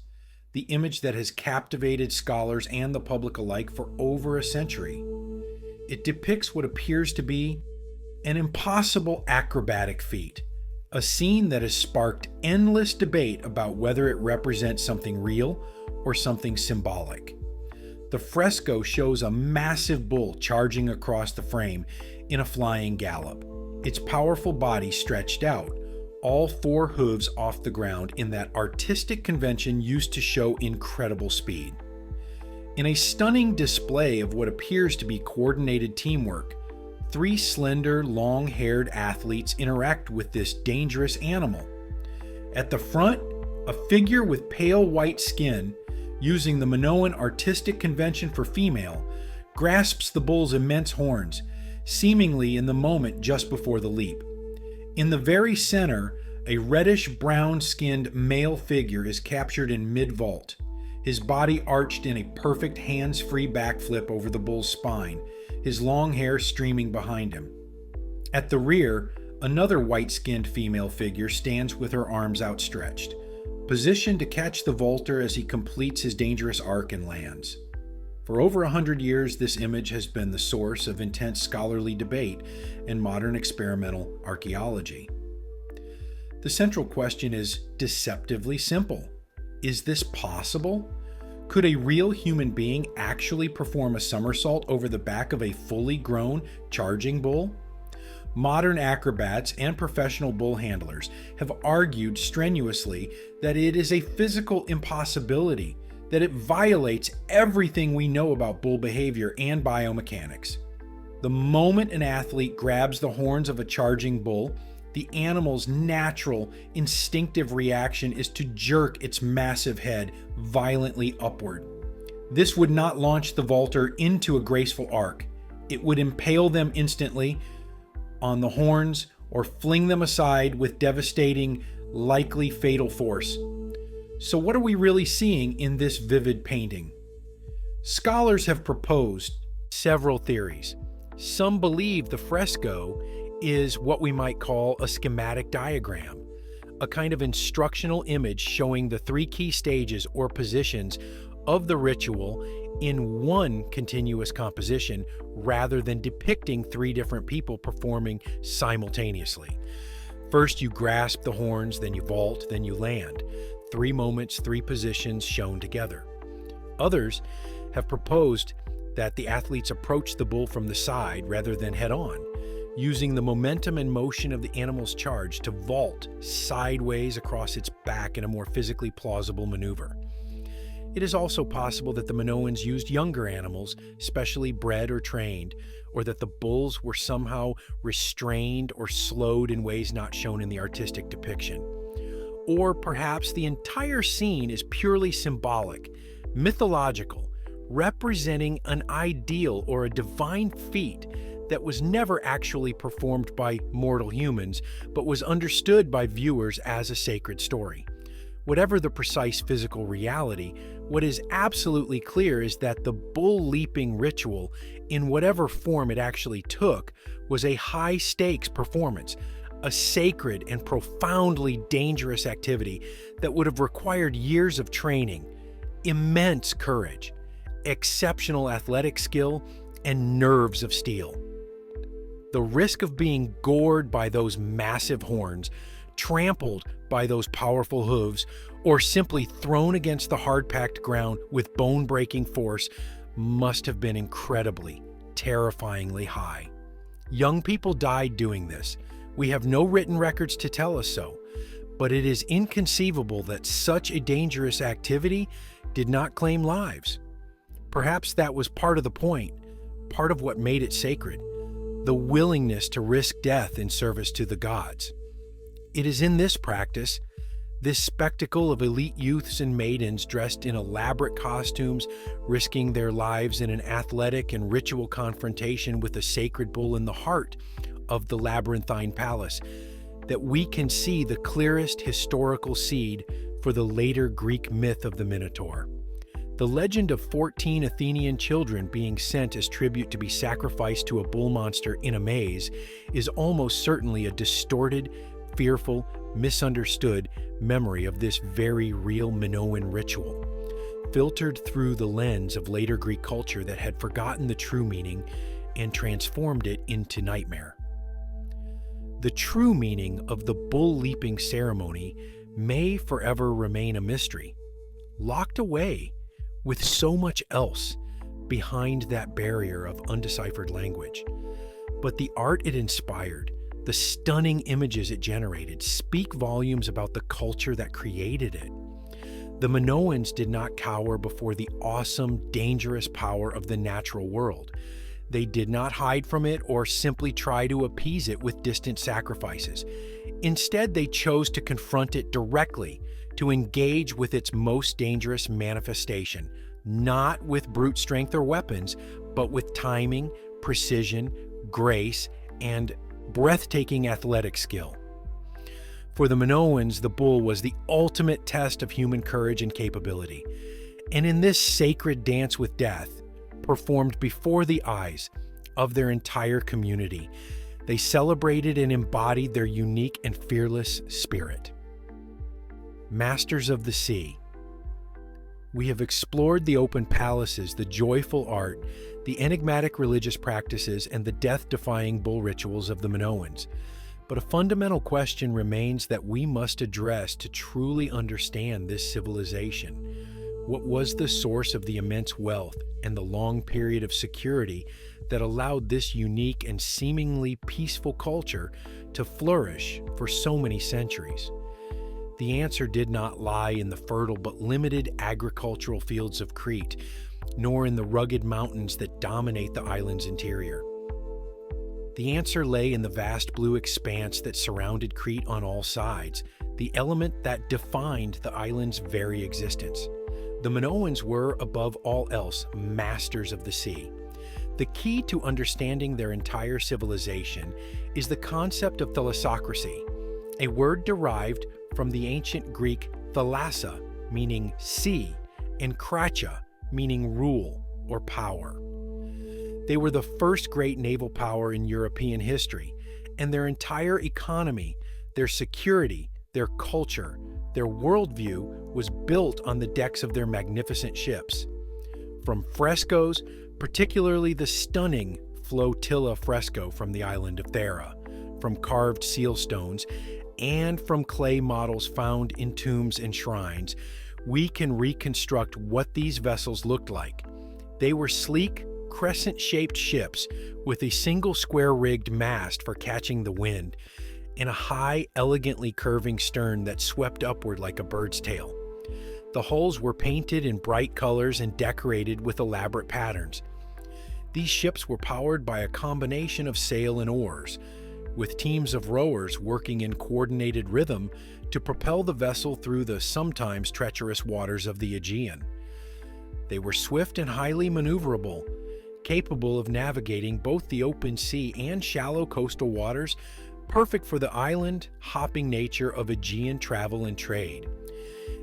the image that has captivated scholars and the public alike for over a century. It depicts what appears to be an impossible acrobatic feat, a scene that has sparked endless debate about whether it represents something real or something symbolic. The fresco shows a massive bull charging across the frame in a flying gallop, its powerful body stretched out, all four hooves off the ground in that artistic convention used to show incredible speed. In a stunning display of what appears to be coordinated teamwork, three slender, long-haired athletes interact with this dangerous animal. At the front, a figure with pale white skin, using the Minoan artistic convention for female, grasps the bull's immense horns, seemingly in the moment just before the leap. In the very center, a reddish-brown skinned male figure is captured in mid-vault, his body arched in a perfect hands-free backflip over the bull's spine, his long hair streaming behind him. At the rear, another white-skinned female figure stands with her arms outstretched, positioned to catch the vaulter as he completes his dangerous arc and lands. For over 100 years, this image has been the source of intense scholarly debate in modern experimental archaeology. The central question is deceptively simple. Is this possible? Could a real human being actually perform a somersault over the back of a fully grown, charging bull? Modern acrobats and professional bull handlers have argued strenuously that it is a physical impossibility, that it violates everything we know about bull behavior and biomechanics. The moment an athlete grabs the horns of a charging bull, the animal's natural, instinctive reaction is to jerk its massive head violently upward. This would not launch the vaulter into a graceful arc. It would impale them instantly on the horns or fling them aside with devastating, likely fatal force. So what are we really seeing in this vivid painting? Scholars have proposed several theories. Some believe the fresco is what we might call a schematic diagram, a kind of instructional image showing the three key stages or positions of the ritual in one continuous composition rather than depicting three different people performing simultaneously. First, you grasp the horns, then you vault, then you land. 3 moments, 3 positions shown together. Others have proposed that the athletes approach the bull from the side rather than head on, using the momentum and motion of the animal's charge to vault sideways across its back in a more physically plausible maneuver. It is also possible that the Minoans used younger animals, specially bred or trained, or that the bulls were somehow restrained or slowed in ways not shown in the artistic depiction. Or perhaps the entire scene is purely symbolic, mythological, representing an ideal or a divine feat that was never actually performed by mortal humans, but was understood by viewers as a sacred story. Whatever the precise physical reality, what is absolutely clear is that the bull leaping ritual, in whatever form it actually took, was a high-stakes performance, a sacred and profoundly dangerous activity that would have required years of training, immense courage, exceptional athletic skill, and nerves of steel. The risk of being gored by those massive horns, trampled by those powerful hooves, or simply thrown against the hard-packed ground with bone-breaking force must have been incredibly, terrifyingly high. Young people died doing this. We have no written records to tell us so, but it is inconceivable that such a dangerous activity did not claim lives. Perhaps that was part of the point, part of what made it sacred, the willingness to risk death in service to the gods. It is in this practice, this spectacle of elite youths and maidens dressed in elaborate costumes, risking their lives in an athletic and ritual confrontation with a sacred bull in the heart of the labyrinthine palace, that we can see the clearest historical seed for the later Greek myth of the Minotaur. The legend of 14 Athenian children being sent as tribute to be sacrificed to a bull monster in a maze is almost certainly a distorted, fearful, misunderstood memory of this very real Minoan ritual, filtered through the lens of later Greek culture that had forgotten the true meaning and transformed it into nightmare. The true meaning of the bull leaping ceremony may forever remain a mystery, locked away with so much else behind that barrier of undeciphered language. But the art it inspired, the stunning images it generated, speak volumes about the culture that created it. The Minoans did not cower before the awesome, dangerous power of the natural world. They did not hide from it or simply try to appease it with distant sacrifices. Instead, they chose to confront it directly, to engage with its most dangerous manifestation, not with brute strength or weapons, but with timing, precision, grace, and breathtaking athletic skill. For the Minoans, the bull was the ultimate test of human courage and capability. And in this sacred dance with death, performed before the eyes of their entire community, they celebrated and embodied their unique and fearless spirit. Masters of the sea. We have explored the open palaces, the joyful art, the enigmatic religious practices, and the death-defying bull rituals of the Minoans. But a fundamental question remains that we must address to truly understand this civilization. What was the source of the immense wealth and the long period of security that allowed this unique and seemingly peaceful culture to flourish for so many centuries? The answer did not lie in the fertile but limited agricultural fields of Crete, nor in the rugged mountains that dominate the island's interior. The answer lay in the vast blue expanse that surrounded Crete on all sides, the element that defined the island's very existence. The Minoans were, above all else, masters of the sea. The key to understanding their entire civilization is the concept of thalassocracy, a word derived from the ancient Greek thalassa, meaning sea, and kratia, meaning rule, or power. They were the first great naval power in European history, and their entire economy, their security, their culture, their worldview was built on the decks of their magnificent ships. From frescoes, particularly the stunning flotilla fresco from the island of Thera, from carved seal stones, and from clay models found in tombs and shrines, we can reconstruct what these vessels looked like. They were sleek, crescent-shaped ships with a single square-rigged mast for catching the wind, and a high, elegantly curving stern that swept upward like a bird's tail. The hulls were painted in bright colors and decorated with elaborate patterns. These ships were powered by a combination of sail and oars, with teams of rowers working in coordinated rhythm to propel the vessel through the sometimes treacherous waters of the Aegean. They were swift and highly maneuverable, capable of navigating both the open sea and shallow coastal waters, perfect for the island-hopping nature of Aegean travel and trade.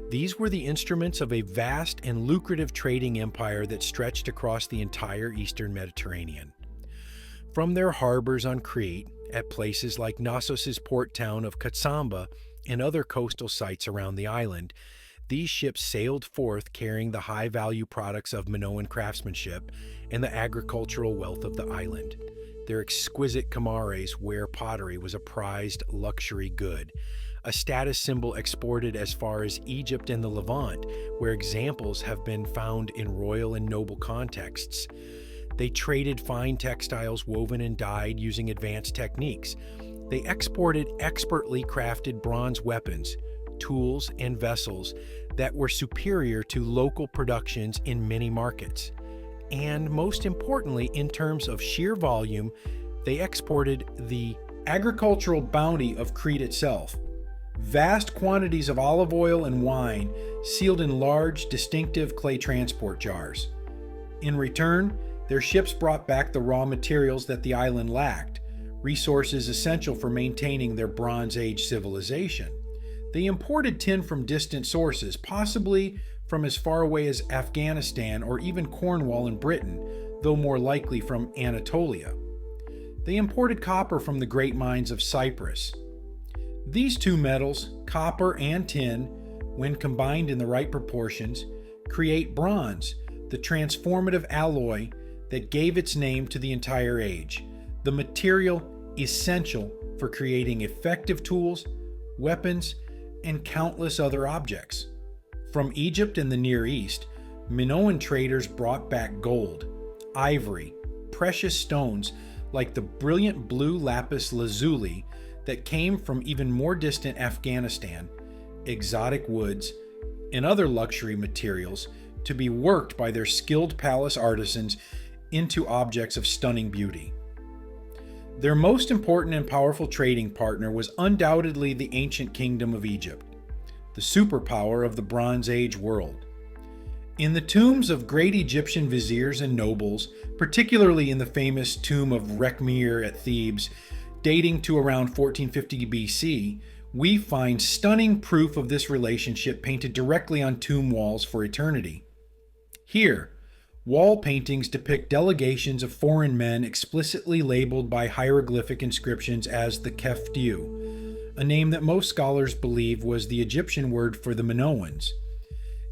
These were the instruments of a vast and lucrative trading empire that stretched across the entire eastern Mediterranean. From their harbors on Crete, at places like Knossos' port town of Katsamba and other coastal sites around the island, these ships sailed forth carrying the high-value products of Minoan craftsmanship and the agricultural wealth of the island. Their exquisite camares, where pottery was a prized luxury good, a status symbol exported as far as Egypt and the Levant, where examples have been found in royal and noble contexts. They traded fine textiles woven and dyed using advanced techniques. They exported expertly crafted bronze weapons, tools, and vessels that were superior to local productions in many markets. And most importantly, in terms of sheer volume, they exported the agricultural bounty of Crete itself. Vast quantities of olive oil and wine sealed in large, distinctive clay transport jars. In return, their ships brought back the raw materials that the island lacked, resources essential for maintaining their Bronze Age civilization. They imported tin from distant sources, possibly from as far away as Afghanistan or even Cornwall in Britain, though more likely from Anatolia. They imported copper from the great mines of Cyprus. These two metals, copper and tin, when combined in the right proportions, create bronze, the transformative alloy that gave its name to the entire age, the material essential for creating effective tools, weapons, and countless other objects. From Egypt and the Near East, Minoan traders brought back gold, ivory, precious stones like the brilliant blue lapis lazuli that came from even more distant Afghanistan, exotic woods, and other luxury materials to be worked by their skilled palace artisans into objects of stunning beauty. Their most important and powerful trading partner was undoubtedly the ancient kingdom of Egypt, the superpower of the Bronze Age world. In the tombs of great Egyptian viziers and nobles, particularly in the famous tomb of Rekhmir at Thebes, dating to around 1450 BC, we find stunning proof of this relationship painted directly on tomb walls for eternity. Here, wall paintings depict delegations of foreign men explicitly labeled by hieroglyphic inscriptions as the Keftiu, a name that most scholars believe was the Egyptian word for the Minoans.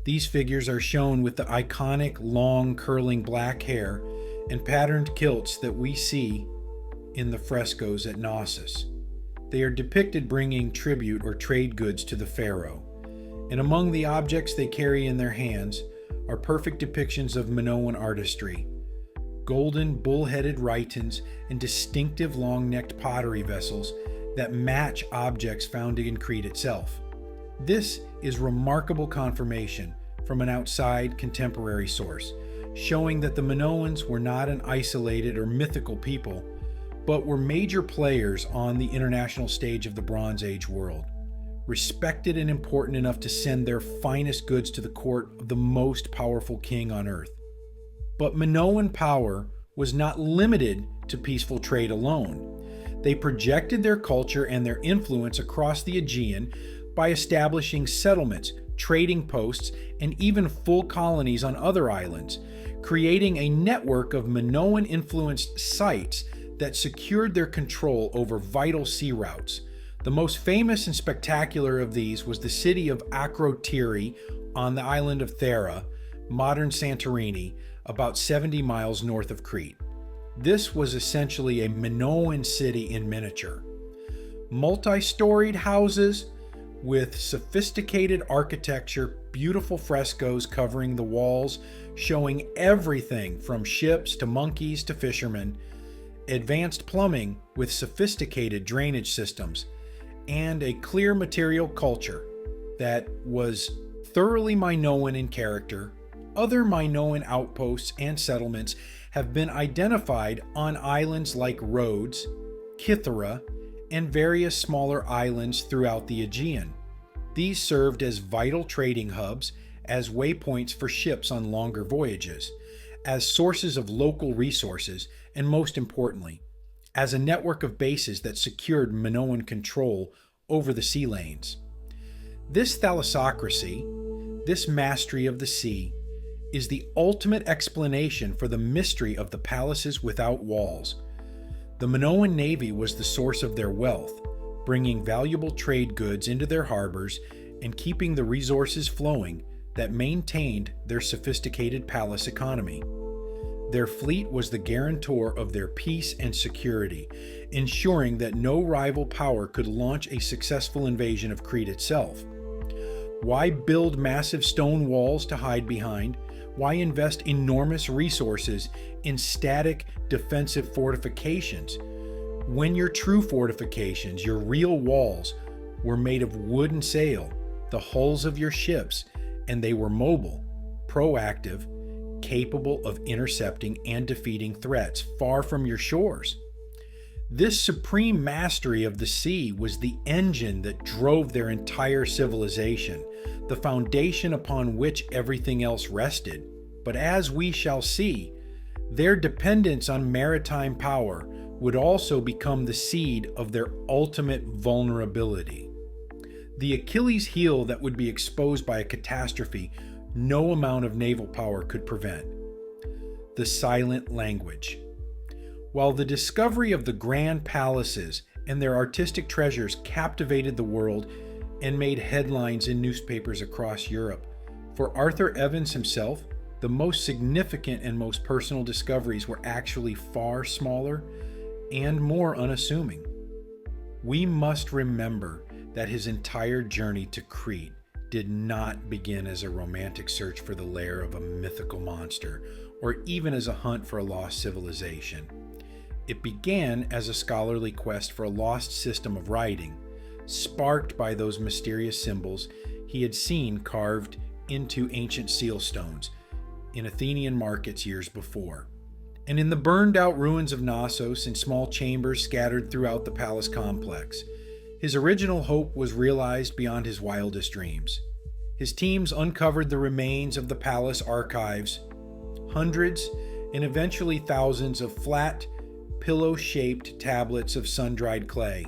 These figures are shown with the iconic long curling black hair and patterned kilts that we see in the frescoes at Knossos. They are depicted bringing tribute or trade goods to the pharaoh, and among the objects they carry in their hands are perfect depictions of Minoan artistry, golden bull-headed rhytons and distinctive long-necked pottery vessels that match objects found in Crete itself. This is remarkable confirmation from an outside contemporary source, showing that the Minoans were not an isolated or mythical people, but were major players on the international stage of the Bronze Age world, respected and important enough to send their finest goods to the court of the most powerful king on earth. But Minoan power was not limited to peaceful trade alone. They projected their culture and their influence across the Aegean by establishing settlements, trading posts, and even full colonies on other islands, creating a network of Minoan-influenced sites that secured their control over vital sea routes. The most famous and spectacular of these was the city of Akrotiri on the island of Thera, modern Santorini, about 70 miles north of Crete. This was essentially a Minoan city in miniature. Multi-storied houses with sophisticated architecture, beautiful frescoes covering the walls, showing everything from ships to monkeys to fishermen, advanced plumbing with sophisticated drainage systems, and a clear material culture that was thoroughly Minoan in character. Other Minoan outposts and settlements have been identified on islands like Rhodes, Cythera, and various smaller islands throughout the Aegean. These served as vital trading hubs, as waypoints for ships on longer voyages, as sources of local resources, and most importantly, as a network of bases that secured Minoan control over the sea lanes. This thalassocracy, this mastery of the sea, is the ultimate explanation for the mystery of the palaces without walls. The Minoan navy was the source of their wealth, bringing valuable trade goods into their harbors and keeping the resources flowing that maintained their sophisticated palace economy. Their fleet was the guarantor of their peace and security, ensuring that no rival power could launch a successful invasion of Crete itself. Why build massive stone walls to hide behind? Why invest enormous resources in static defensive fortifications when your true fortifications, your real walls, were made of wood and sail, the hulls of your ships, and they were mobile, proactive, capable of intercepting and defeating threats far from your shores? This supreme mastery of the sea was the engine that drove their entire civilization, the foundation upon which everything else rested. But as we shall see, their dependence on maritime power would also become the seed of their ultimate vulnerability. The Achilles heel that would be exposed by a catastrophe no amount of naval power could prevent. The silent language. While the discovery of the grand palaces and their artistic treasures captivated the world and made headlines in newspapers across Europe, for Arthur Evans himself, the most significant and most personal discoveries were actually far smaller and more unassuming. We must remember that his entire journey to Crete did not begin as a romantic search for the lair of a mythical monster, or even as a hunt for a lost civilization. It began as a scholarly quest for a lost system of writing, sparked by those mysterious symbols he had seen carved into ancient seal stones in Athenian markets years before, and in the burned-out ruins of Knossos in small chambers scattered throughout the palace complex. His original hope was realized beyond his wildest dreams. His teams uncovered the remains of the palace archives, hundreds and eventually thousands of flat, pillow-shaped tablets of sun-dried clay.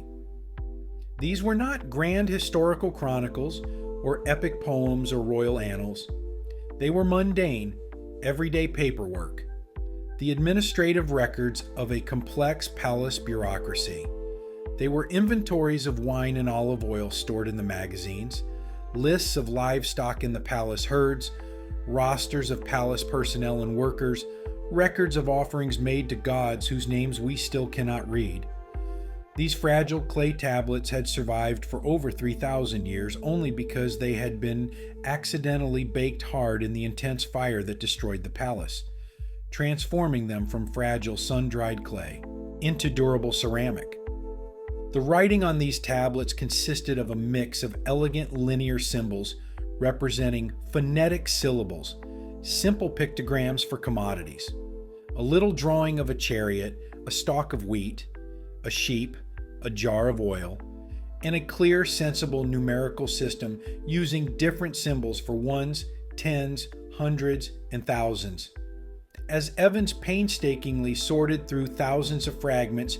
These were not grand historical chronicles or epic poems or royal annals. They were mundane, everyday paperwork, the administrative records of a complex palace bureaucracy. They were inventories of wine and olive oil stored in the magazines, lists of livestock in the palace herds, rosters of palace personnel and workers, records of offerings made to gods whose names we still cannot read. These fragile clay tablets had survived for over 3,000 years only because they had been accidentally baked hard in the intense fire that destroyed the palace, transforming them from fragile sun-dried clay into durable ceramic. The writing on these tablets consisted of a mix of elegant linear symbols representing phonetic syllables, simple pictograms for commodities, a little drawing of a chariot, a stalk of wheat, a sheep, a jar of oil, and a clear, sensible numerical system using different symbols for ones, tens, hundreds, and thousands. As Evans painstakingly sorted through thousands of fragments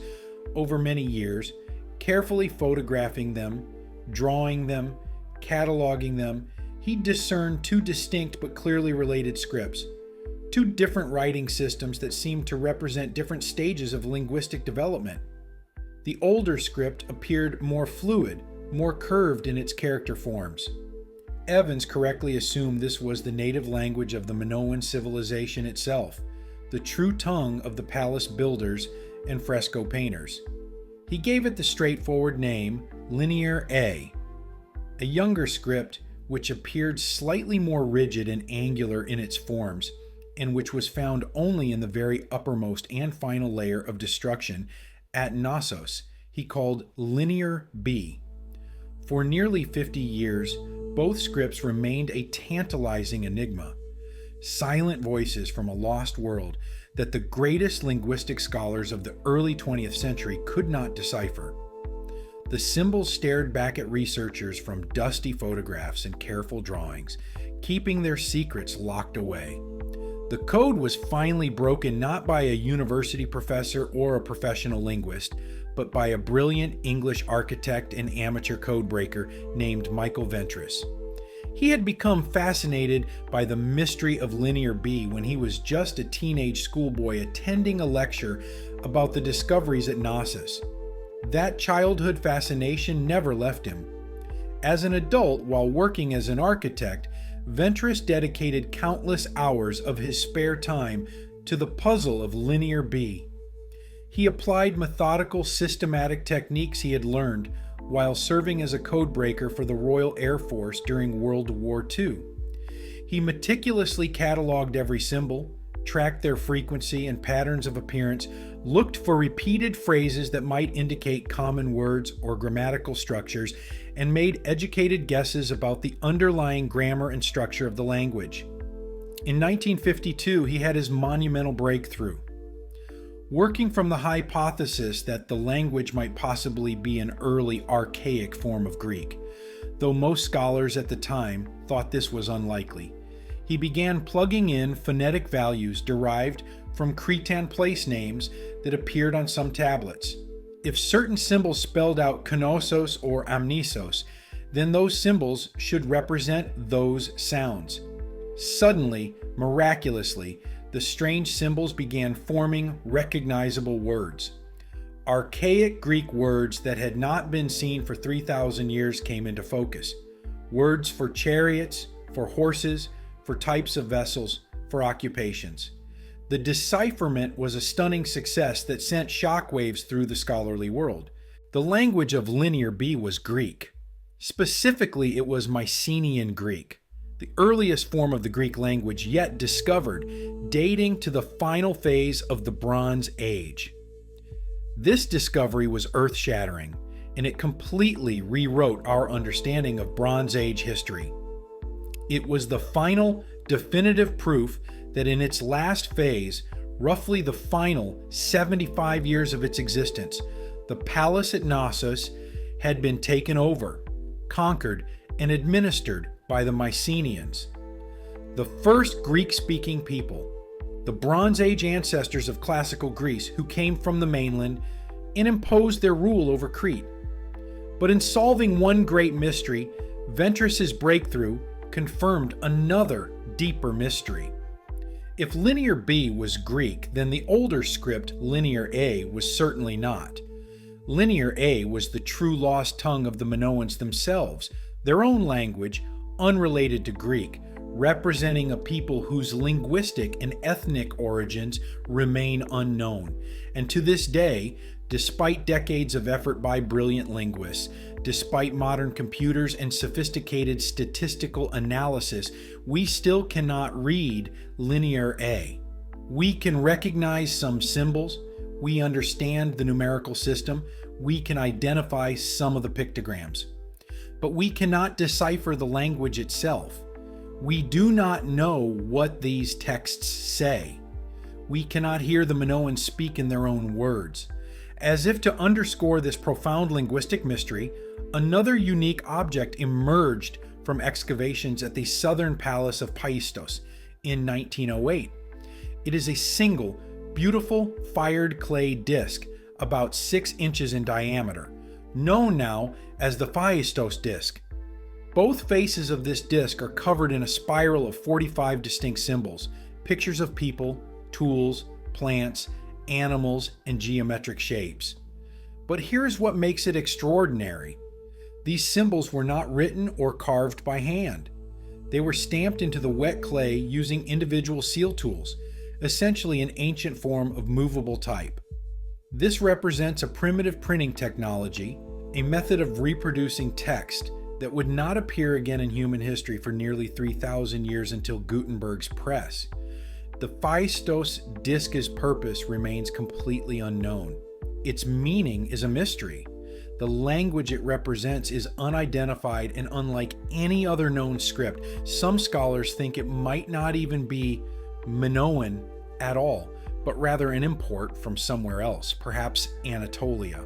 over many years, carefully photographing them, drawing them, cataloging them, he discerned two distinct but clearly related scripts. two different writing systems that seemed to represent different stages of linguistic development. The older script appeared more fluid, more curved in its character forms. Evans correctly assumed this was the native language of the Minoan civilization itself, the true tongue of the palace builders and fresco painters. He gave it the straightforward name Linear A. A younger script, which appeared slightly more rigid and angular in its forms, and which was found only in the very uppermost and final layer of destruction at Knossos, he called Linear B. For nearly 50 years, both scripts remained a tantalizing enigma, silent voices from a lost world that the greatest linguistic scholars of the early 20th century could not decipher. The symbols stared back at researchers from dusty photographs and careful drawings, keeping their secrets locked away. The code was finally broken not by a university professor or a professional linguist, but by a brilliant English architect and amateur codebreaker named Michael Ventris. He had become fascinated by the mystery of Linear B when he was just a teenage schoolboy attending a lecture about the discoveries at Knossos. That childhood fascination never left him. As an adult, while working as an architect, Ventris dedicated countless hours of his spare time to the puzzle of Linear B. He applied methodical, systematic techniques he had learned while serving as a codebreaker for the Royal Air Force during World War II. He meticulously cataloged every symbol, tracked their frequency and patterns of appearance, looked for repeated phrases that might indicate common words or grammatical structures, and made educated guesses about the underlying grammar and structure of the language. In 1952, he had his monumental breakthrough. Working from the hypothesis that the language might possibly be an early archaic form of Greek, though most scholars at the time thought this was unlikely, he began plugging in phonetic values derived from Cretan place names that appeared on some tablets. If certain symbols spelled out Knossos or Amnisos, then those symbols should represent those sounds. Suddenly, miraculously, the strange symbols began forming recognizable words. Archaic Greek words that had not been seen for 3,000 years came into focus. Words for chariots, for horses, for types of vessels, for occupations. The decipherment was a stunning success that sent shockwaves through the scholarly world. The language of Linear B was Greek. Specifically, it was Mycenaean Greek, the earliest form of the Greek language yet discovered, dating to the final phase of the Bronze Age. This discovery was earth-shattering, and it completely rewrote our understanding of Bronze Age history. It was the final, definitive proof that in its last phase, roughly the final 75 years of its existence, the palace at Knossos had been taken over, conquered, and administered by the Mycenaeans, the first Greek-speaking people, the Bronze Age ancestors of classical Greece who came from the mainland and imposed their rule over Crete. But in solving one great mystery, Ventris's breakthrough confirmed another deeper mystery. If Linear B was Greek, then the older script Linear A was certainly not. Linear A was the true lost tongue of the Minoans themselves, their own language, unrelated to Greek, representing a people whose linguistic and ethnic origins remain unknown. And to this day, despite decades of effort by brilliant linguists, despite modern computers and sophisticated statistical analysis, we still cannot read Linear A. We can recognize some symbols, we understand the numerical system, we can identify some of the pictograms. But we cannot decipher the language itself. We do not know what these texts say. We cannot hear the Minoans speak in their own words. As if to underscore this profound linguistic mystery, another unique object emerged from excavations at the southern palace of Paistos in 1908. It is a single, beautiful fired clay disc about 6 inches in diameter, known now as the Paistos disc. Both faces of this disc are covered in a spiral of 45 distinct symbols, pictures of people, tools, plants, animals, and geometric shapes. But here's what makes it extraordinary. These symbols were not written or carved by hand. They were stamped into the wet clay using individual seal tools, essentially an ancient form of movable type. This represents a primitive printing technology, a method of reproducing text that would not appear again in human history for nearly 3,000 years until Gutenberg's press. The Phaistos disc's purpose remains completely unknown. Its meaning is a mystery. The language it represents is unidentified and unlike any other known script. Some scholars think it might not even be Minoan at all, but rather an import from somewhere else, perhaps Anatolia.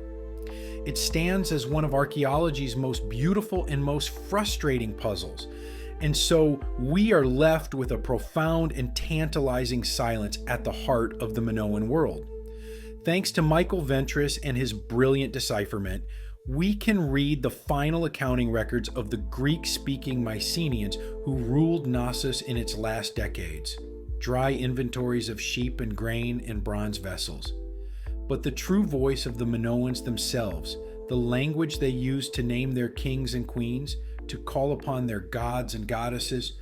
It stands as one of archaeology's most beautiful and most frustrating puzzles. And so we are left with a profound and tantalizing silence at the heart of the Minoan world. Thanks to Michael Ventris and his brilliant decipherment, we can read the final accounting records of the Greek-speaking Mycenaeans who ruled Knossos in its last decades. Dry inventories of sheep and grain in bronze vessels. But the true voice of the Minoans themselves, the language they used to name their kings and queens, to call upon their gods and goddesses,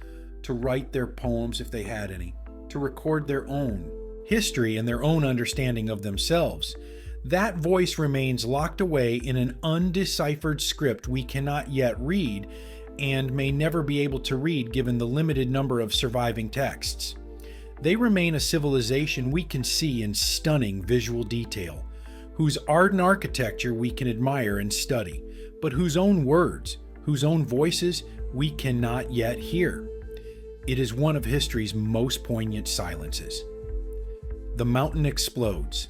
to write their poems if they had any, to record their own history and their own understanding of themselves, that voice remains locked away in an undeciphered script we cannot yet read and may never be able to read given the limited number of surviving texts. They remain a civilization we can see in stunning visual detail, whose art and architecture we can admire and study, but whose own words, whose own voices we cannot yet hear. It is one of history's most poignant silences. The mountain explodes.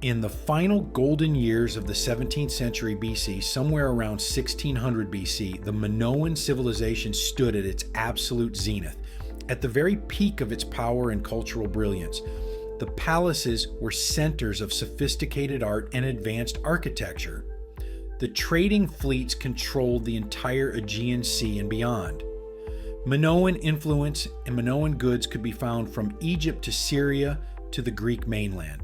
In the final golden years of the 17th century BC, somewhere around 1600 BC, the Minoan civilization stood at its absolute zenith, at the very peak of its power and cultural brilliance. The palaces were centers of sophisticated art and advanced architecture. The trading fleets controlled the entire Aegean Sea and beyond. Minoan influence and Minoan goods could be found from Egypt to Syria to the Greek mainland.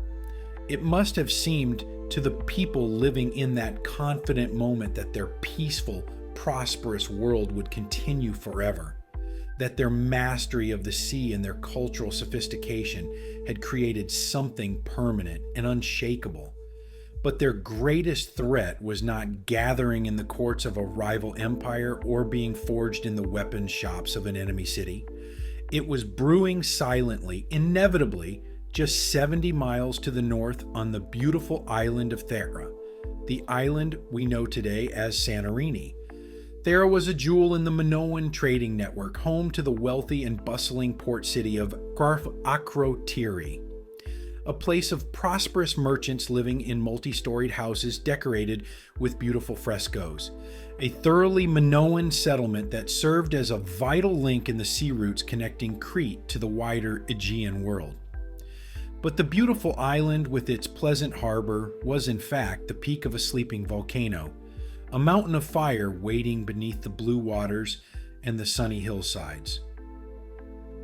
It must have seemed to the people living in that confident moment that their peaceful, prosperous world would continue forever, that their mastery of the sea and their cultural sophistication had created something permanent and unshakable. But their greatest threat was not gathering in the courts of a rival empire or being forged in the weapons shops of an enemy city. It was brewing silently, inevitably, just 70 miles to the north on the beautiful island of Thera, the island we know today as Santorini. Thera was a jewel in the Minoan trading network, home to the wealthy and bustling port city of Akrotiri, a place of prosperous merchants living in multi-storied houses decorated with beautiful frescoes, a thoroughly Minoan settlement that served as a vital link in the sea routes connecting Crete to the wider Aegean world. But the beautiful island with its pleasant harbor was in fact the peak of a sleeping volcano, a mountain of fire waiting beneath the blue waters and the sunny hillsides.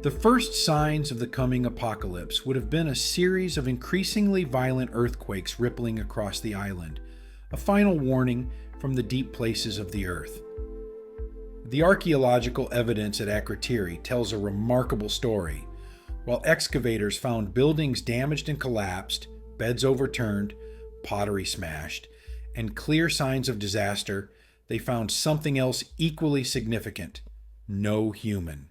The first signs of the coming apocalypse would have been a series of increasingly violent earthquakes rippling across the island, a final warning from the deep places of the earth. The archaeological evidence at Akrotiri tells a remarkable story. While excavators found buildings damaged and collapsed, beds overturned, pottery smashed, and clear signs of disaster, they found something else equally significant: no human.